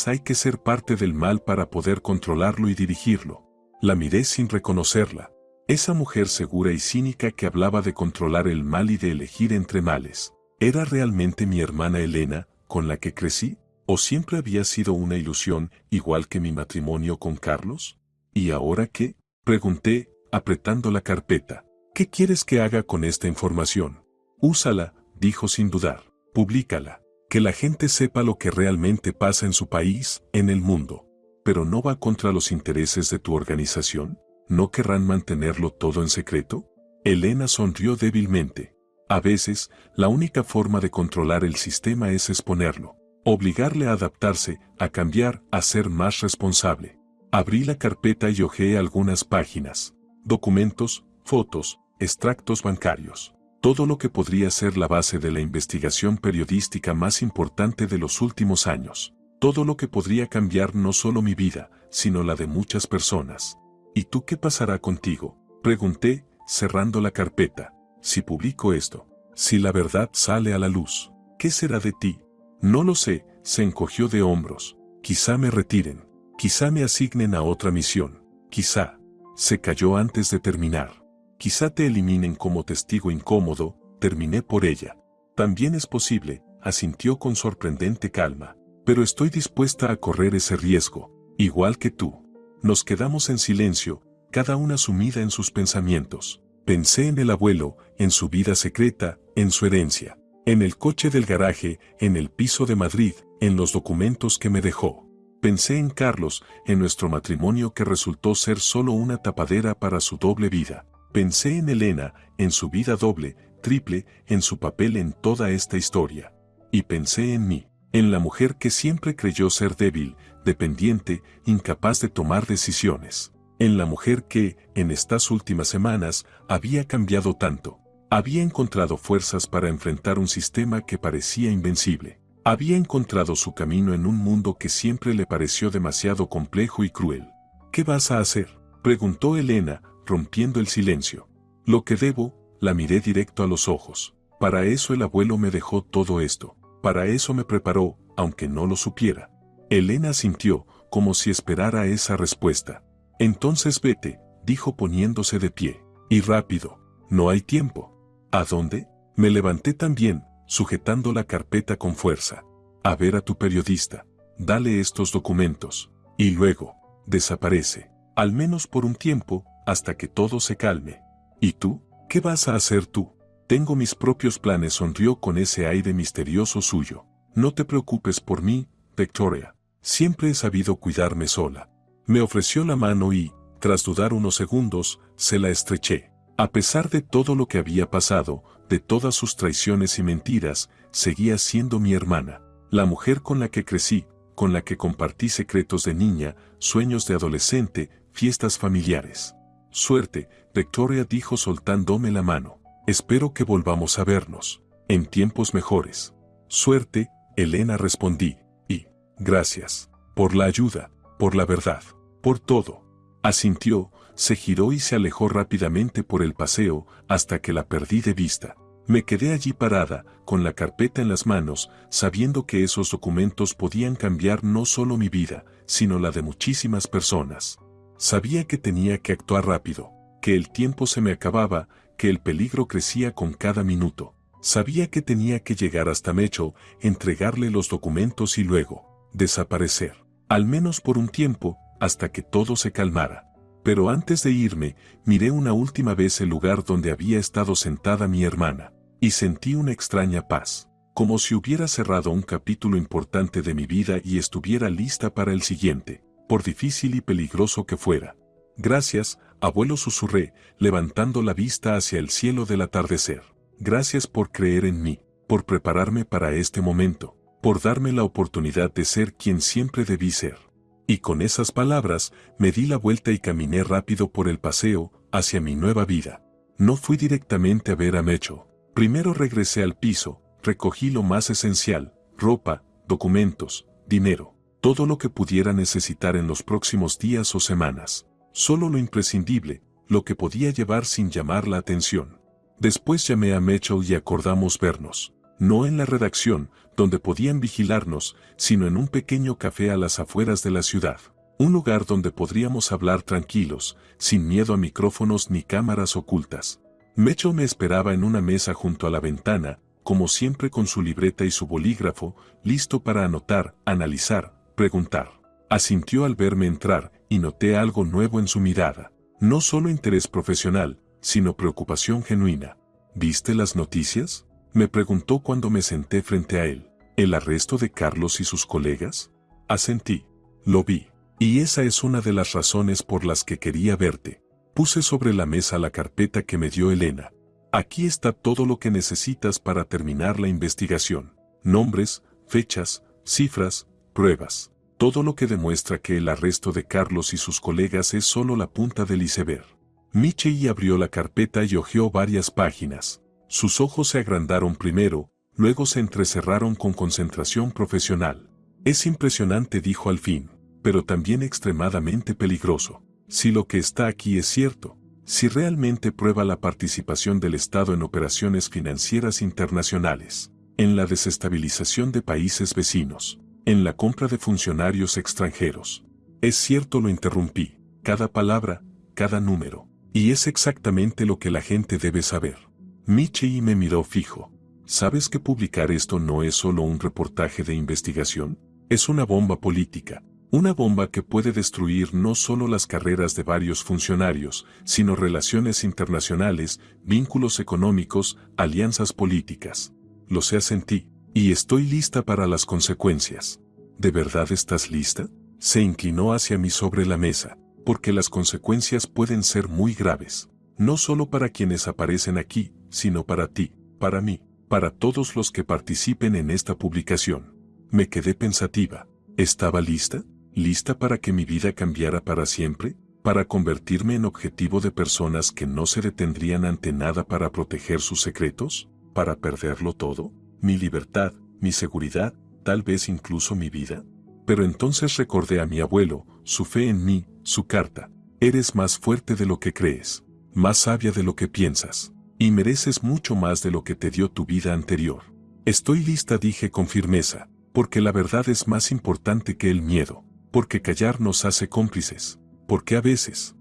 hay que ser parte del mal para poder controlarlo y dirigirlo. La miré sin reconocerla. Esa mujer segura y cínica que hablaba de controlar el mal y de elegir entre males. ¿Era realmente mi hermana Elena, con la que crecí? ¿O siempre había sido una ilusión, igual que mi matrimonio con Carlos? ¿Y ahora qué?, pregunté, apretando la carpeta. ¿Qué quieres que haga con esta información? Úsala, dijo sin dudar. Públicala. Que la gente sepa lo que realmente pasa en su país, en el mundo. ¿Pero no va contra los intereses de tu organización? ¿No querrán mantenerlo todo en secreto? Elena sonrió débilmente. A veces, la única forma de controlar el sistema es exponerlo, obligarle a adaptarse, a cambiar, a ser más responsable. Abrí la carpeta y hojeé algunas páginas. Documentos, fotos, extractos bancarios. Todo lo que podría ser la base de la investigación periodística más importante de los últimos años. Todo lo que podría cambiar no solo mi vida, sino la de muchas personas. ¿Y tú qué pasará contigo?, pregunté, cerrando la carpeta. Si publico esto, si la verdad sale a la luz, ¿qué será de ti? No lo sé, se encogió de hombros. Quizá me retiren, quizá me asignen a otra misión, quizá. Se calló antes de terminar. Quizá te eliminen como testigo incómodo, terminé por ella. También es posible, asintió con sorprendente calma. Pero estoy dispuesta a correr ese riesgo, igual que tú. Nos quedamos en silencio, cada una sumida en sus pensamientos. Pensé en el abuelo, en su vida secreta, en su herencia, en el coche del garaje, en el piso de Madrid, en los documentos que me dejó. Pensé en Carlos, en nuestro matrimonio que resultó ser solo una tapadera para su doble vida. Pensé en Elena, en su vida doble, triple, en su papel en toda esta historia. Y pensé en mí, en la mujer que siempre creyó ser débil, dependiente, incapaz de tomar decisiones. En la mujer que, en estas últimas semanas, había cambiado tanto. Había encontrado fuerzas para enfrentar un sistema que parecía invencible. Había encontrado su camino en un mundo que siempre le pareció demasiado complejo y cruel. ¿Qué vas a hacer?, preguntó Elena, rompiendo el silencio. Lo que debo, la miré directo a los ojos. Para eso el abuelo me dejó todo esto. Para eso me preparó, aunque no lo supiera. Elena asintió, como si esperara esa respuesta. Entonces vete, dijo poniéndose de pie. Y rápido. No hay tiempo. ¿A dónde? Me levanté también, sujetando la carpeta con fuerza. A ver a tu periodista. Dale estos documentos. Y luego, desaparece. Al menos por un tiempo, hasta que todo se calme. ¿Y tú? ¿Qué vas a hacer tú? Tengo mis propios planes, sonrió con ese aire misterioso suyo. No te preocupes por mí, Victoria. Siempre he sabido cuidarme sola. Me ofreció la mano y, tras dudar unos segundos, se la estreché. A pesar de todo lo que había pasado, de todas sus traiciones y mentiras, seguía siendo mi hermana. La mujer con la que crecí, con la que compartí secretos de niña, sueños de adolescente, fiestas familiares. Suerte, Victoria dijo soltándome la mano. Espero que volvamos a vernos, en tiempos mejores. Suerte, Elena respondí, y, gracias, por la ayuda, por la verdad, por todo. Asintió, se giró y se alejó rápidamente por el paseo, hasta que la perdí de vista. Me quedé allí parada, con la carpeta en las manos, sabiendo que esos documentos podían cambiar no solo mi vida, sino la de muchísimas personas. Sabía que tenía que actuar rápido, que el tiempo se me acababa, que el peligro crecía con cada minuto. Sabía que tenía que llegar hasta Mecho, entregarle los documentos y luego, desaparecer. Al menos por un tiempo, hasta que todo se calmara. Pero antes de irme, miré una última vez el lugar donde había estado sentada mi hermana, y sentí una extraña paz, como si hubiera cerrado un capítulo importante de mi vida y estuviera lista para el siguiente, por difícil y peligroso que fuera. Gracias, abuelo, susurré, levantando la vista hacia el cielo del atardecer. Gracias por creer en mí, por prepararme para este momento, por darme la oportunidad de ser quien siempre debí ser. Y con esas palabras, me di la vuelta y caminé rápido por el paseo, hacia mi nueva vida. No fui directamente a ver a Mecho. Primero regresé al piso, recogí lo más esencial, ropa, documentos, dinero, todo lo que pudiera necesitar en los próximos días o semanas. Solo lo imprescindible, lo que podía llevar sin llamar la atención. Después llamé a Mitchell y acordamos vernos, no en la redacción, donde podían vigilarnos, sino en un pequeño café a las afueras de la ciudad. Un lugar donde podríamos hablar tranquilos, sin miedo a micrófonos ni cámaras ocultas. Mitchell me esperaba en una mesa junto a la ventana, como siempre con su libreta y su bolígrafo, listo para anotar, analizar, preguntar. Asintió al verme entrar, y noté algo nuevo en su mirada. No solo interés profesional, sino preocupación genuina. ¿Viste las noticias?, me preguntó cuando me senté frente a él. ¿El arresto de Carlos y sus colegas? Asentí. Lo vi. Y esa es una de las razones por las que quería verte. Puse sobre la mesa la carpeta que me dio Elena. Aquí está todo lo que necesitas para terminar la investigación. Nombres, fechas, cifras, pruebas. Todo lo que demuestra que el arresto de Carlos y sus colegas es solo la punta del iceberg. Michei abrió la carpeta y hojeó varias páginas. Sus ojos se agrandaron primero, luego se entrecerraron con concentración profesional. Es impresionante, dijo al fin, pero también extremadamente peligroso. Si lo que está aquí es cierto, si realmente prueba la participación del Estado en operaciones financieras internacionales, en la desestabilización de países vecinos, en la compra de funcionarios extranjeros. Es cierto, lo interrumpí, cada palabra, cada número. Y es exactamente lo que la gente debe saber. Michei me miró fijo. ¿Sabes que publicar esto no es solo un reportaje de investigación? Es una bomba política. Una bomba que puede destruir no solo las carreras de varios funcionarios, sino relaciones internacionales, vínculos económicos, alianzas políticas. Lo sé, asentí, y estoy lista para las consecuencias. ¿De verdad estás lista? Se inclinó hacia mí sobre la mesa, porque las consecuencias pueden ser muy graves. No solo para quienes aparecen aquí, sino para ti, para mí, para todos los que participen en esta publicación. Me quedé pensativa. ¿Estaba lista? ¿Lista para que mi vida cambiara para siempre? ¿Para convertirme en objetivo de personas que no se detendrían ante nada para proteger sus secretos? ¿Para perderlo todo? ¿Mi libertad, mi seguridad, tal vez incluso mi vida? Pero entonces recordé a mi abuelo, su fe en mí, su carta. Eres más fuerte de lo que crees, más sabia de lo que piensas, y mereces mucho más de lo que te dio tu vida anterior. Estoy lista, dije con firmeza, porque la verdad es más importante que el miedo. Porque callar nos hace cómplices, porque a veces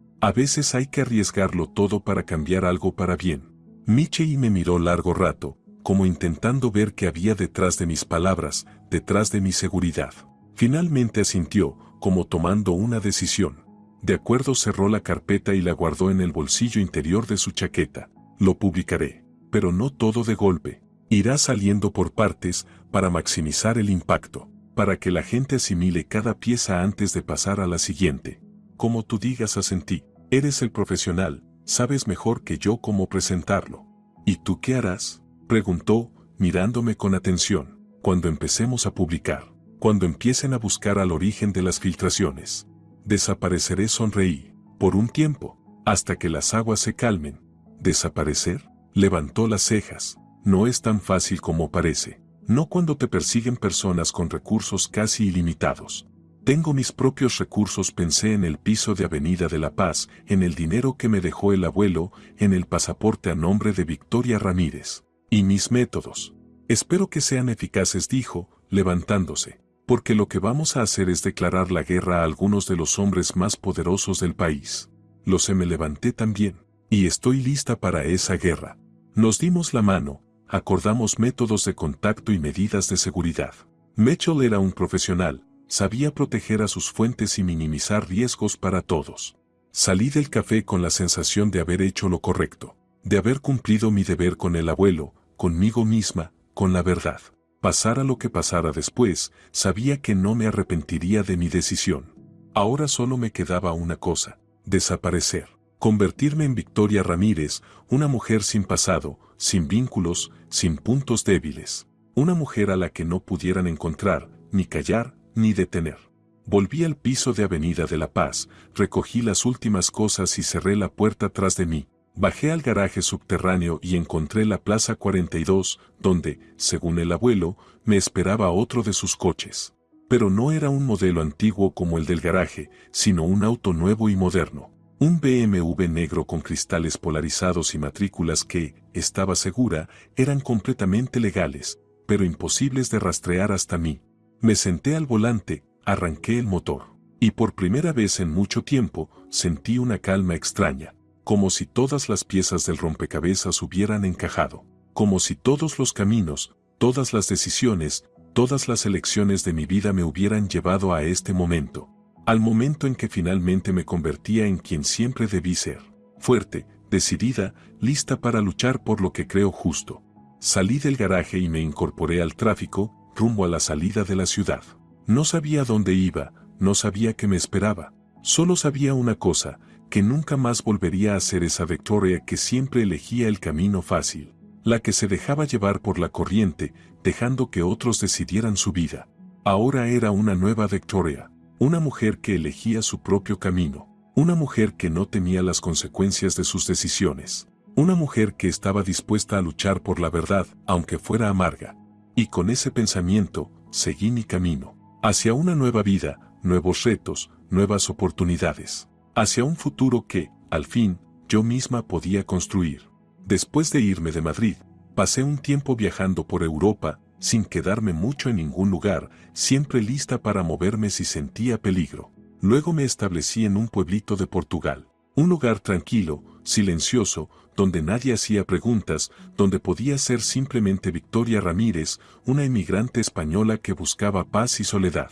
hay que arriesgarlo todo para cambiar algo para bien. Michei me miró largo rato, como intentando ver qué había detrás de mis palabras, detrás de mi seguridad. Finalmente asintió, como tomando una decisión. De acuerdo, cerró la carpeta y la guardó en el bolsillo interior de su chaqueta. Lo publicaré, pero no todo de golpe. Irá saliendo por partes, para maximizar el impacto. Para que la gente asimile cada pieza antes de pasar a la siguiente. Como tú digas, asentí. Eres el profesional, sabes mejor que yo cómo presentarlo. ¿Y tú qué harás?, preguntó, mirándome con atención. Cuando empecemos a publicar, cuando empiecen a buscar al origen de las filtraciones. Desapareceré, sonreí. Por un tiempo, hasta que las aguas se calmen. ¿Desaparecer? Levantó las cejas. No es tan fácil como parece. No cuando te persiguen personas con recursos casi ilimitados. Tengo mis propios recursos, pensé en el piso de Avenida de la Paz, en el dinero que me dejó el abuelo, en el pasaporte a nombre de Victoria Ramírez. Y mis métodos. Espero que sean eficaces, dijo, levantándose, porque lo que vamos a hacer es declarar la guerra a algunos de los hombres más poderosos del país. Lo sé, me levanté también, y estoy lista para esa guerra. Nos dimos la mano. Acordamos métodos de contacto y medidas de seguridad. Mitchell era un profesional, sabía proteger a sus fuentes y minimizar riesgos para todos. Salí del café con la sensación de haber hecho lo correcto, de haber cumplido mi deber con el abuelo, conmigo misma, con la verdad. Pasara lo que pasara después, sabía que no me arrepentiría de mi decisión. Ahora solo me quedaba una cosa: desaparecer. Convertirme en Victoria Ramírez, una mujer sin pasado, sin vínculos, sin puntos débiles. Una mujer a la que no pudieran encontrar, ni callar, ni detener. Volví al piso de Avenida de la Paz, recogí las últimas cosas y cerré la puerta tras de mí. Bajé al garaje subterráneo y encontré la Plaza 42, donde, según el abuelo, me esperaba otro de sus coches. Pero no era un modelo antiguo como el del garaje, sino un auto nuevo y moderno. Un BMW negro con cristales polarizados y matrículas que, estaba segura, eran completamente legales, pero imposibles de rastrear hasta mí. Me senté al volante, arranqué el motor, y por primera vez en mucho tiempo, sentí una calma extraña, como si todas las piezas del rompecabezas hubieran encajado, como si todos los caminos, todas las decisiones, todas las elecciones de mi vida me hubieran llevado a este momento. Al momento en que finalmente me convertía en quien siempre debí ser, fuerte, decidida, lista para luchar por lo que creo justo. Salí del garaje y me incorporé al tráfico, rumbo a la salida de la ciudad. No sabía dónde iba, no sabía qué me esperaba. Solo sabía una cosa, que nunca más volvería a ser esa Victoria que siempre elegía el camino fácil, la que se dejaba llevar por la corriente, dejando que otros decidieran su vida. Ahora era una nueva Victoria, una mujer que elegía su propio camino, una mujer que no temía las consecuencias de sus decisiones, una mujer que estaba dispuesta a luchar por la verdad, aunque fuera amarga. Y con ese pensamiento, seguí mi camino, hacia una nueva vida, nuevos retos, nuevas oportunidades, hacia un futuro que, al fin, yo misma podía construir. Después de irme de Madrid, pasé un tiempo viajando por Europa, sin quedarme mucho en ningún lugar, siempre lista para moverme si sentía peligro. Luego me establecí en un pueblito de Portugal, un lugar tranquilo, silencioso, donde nadie hacía preguntas, donde podía ser simplemente Victoria Ramírez, una emigrante española que buscaba paz y soledad.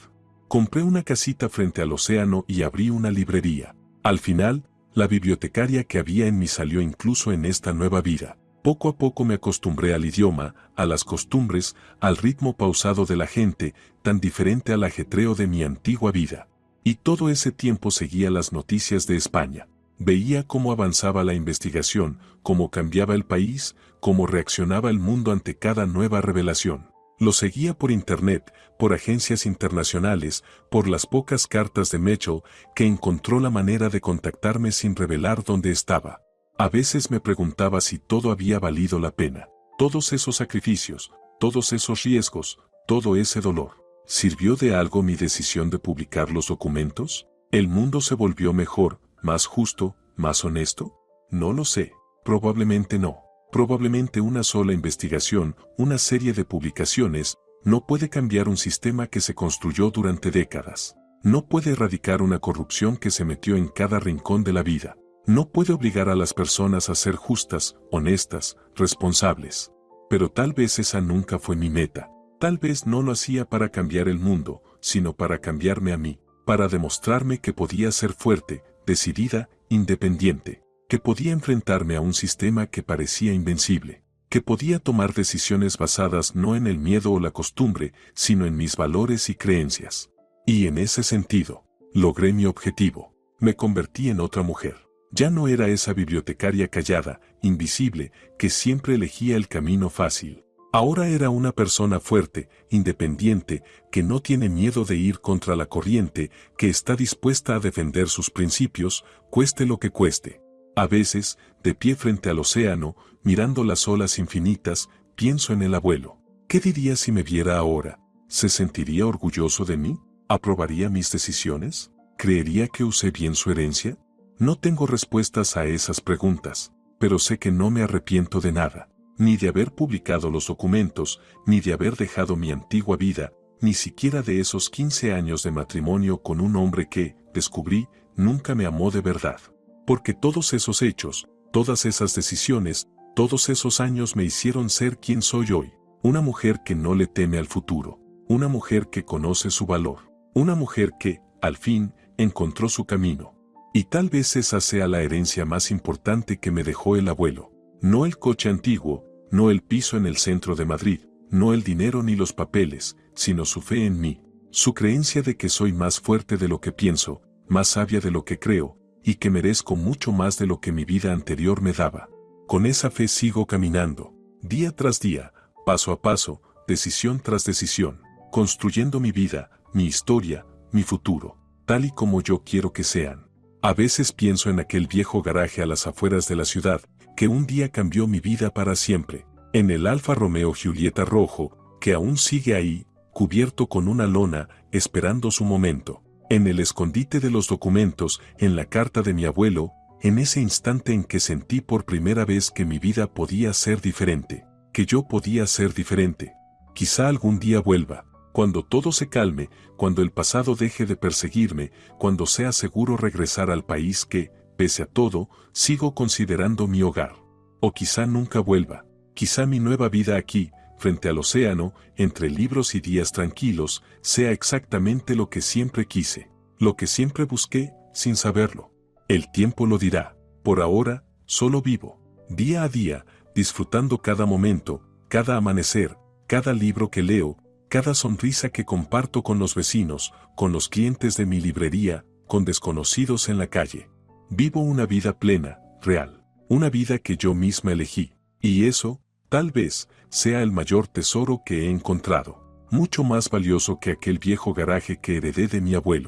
Compré una casita frente al océano y abrí una librería. Al final, la bibliotecaria que había en mí salió incluso en esta nueva vida. Poco a poco me acostumbré al idioma, a las costumbres, al ritmo pausado de la gente, tan diferente al ajetreo de mi antigua vida. Y todo ese tiempo seguía las noticias de España. Veía cómo avanzaba la investigación, cómo cambiaba el país, cómo reaccionaba el mundo ante cada nueva revelación. Lo seguía por internet, por agencias internacionales, por las pocas cartas de Mitchell, que encontró la manera de contactarme sin revelar dónde estaba. A veces me preguntaba si todo había valido la pena. Todos esos sacrificios, todos esos riesgos, todo ese dolor. ¿Sirvió de algo mi decisión de publicar los documentos? ¿El mundo se volvió mejor, más justo, más honesto? No lo sé. Probablemente no. Probablemente una sola investigación, una serie de publicaciones, no puede cambiar un sistema que se construyó durante décadas. No puede erradicar una corrupción que se metió en cada rincón de la vida. No puede obligar a las personas a ser justas, honestas, responsables. Pero tal vez esa nunca fue mi meta. Tal vez no lo hacía para cambiar el mundo, sino para cambiarme a mí, para demostrarme que podía ser fuerte, decidida, independiente, que podía enfrentarme a un sistema que parecía invencible, que podía tomar decisiones basadas no en el miedo o la costumbre, sino en mis valores y creencias. Y en ese sentido, logré mi objetivo. Me convertí en otra mujer. Ya no era esa bibliotecaria callada, invisible, que siempre elegía el camino fácil. Ahora era una persona fuerte, independiente, que no tiene miedo de ir contra la corriente, que está dispuesta a defender sus principios, cueste lo que cueste. A veces, de pie frente al océano, mirando las olas infinitas, pienso en el abuelo. ¿Qué diría si me viera ahora? ¿Se sentiría orgulloso de mí? ¿Aprobaría mis decisiones? ¿Creería que usé bien su herencia? No tengo respuestas a esas preguntas, pero sé que no me arrepiento de nada. Ni de haber publicado los documentos, ni de haber dejado mi antigua vida, ni siquiera de esos 15 años de matrimonio con un hombre que, descubrí, nunca me amó de verdad. Porque todos esos hechos, todas esas decisiones, todos esos años me hicieron ser quien soy hoy. Una mujer que no le teme al futuro, una mujer que conoce su valor, una mujer que, al fin, encontró su camino. Y tal vez esa sea la herencia más importante que me dejó el abuelo. No el coche antiguo, no el piso en el centro de Madrid, no el dinero ni los papeles, sino su fe en mí, su creencia de que soy más fuerte de lo que pienso, más sabia de lo que creo, y que merezco mucho más de lo que mi vida anterior me daba. Con esa fe sigo caminando, día tras día, paso a paso, decisión tras decisión, construyendo mi vida, mi historia, mi futuro, tal y como yo quiero que sean. A veces pienso en aquel viejo garaje a las afueras de la ciudad, que un día cambió mi vida para siempre, en el Alfa Romeo Giulietta rojo, que aún sigue ahí, cubierto con una lona, esperando su momento, en el escondite de los documentos, en la carta de mi abuelo, en ese instante en que sentí por primera vez que mi vida podía ser diferente, que yo podía ser diferente. Quizá algún día vuelva, cuando todo se calme, cuando el pasado deje de perseguirme, cuando sea seguro regresar al país que, pese a todo, sigo considerando mi hogar. O quizá nunca vuelva, quizá mi nueva vida aquí, frente al océano, entre libros y días tranquilos, sea exactamente lo que siempre quise, lo que siempre busqué, sin saberlo. El tiempo lo dirá. Por ahora, solo vivo, día a día, disfrutando cada momento, cada amanecer, cada libro que leo, cada sonrisa que comparto con los vecinos, con los clientes de mi librería, con desconocidos en la calle. Vivo una vida plena, real, una vida que yo misma elegí. Y eso, tal vez, sea el mayor tesoro que he encontrado, mucho más valioso que aquel viejo garaje que heredé de mi abuelo.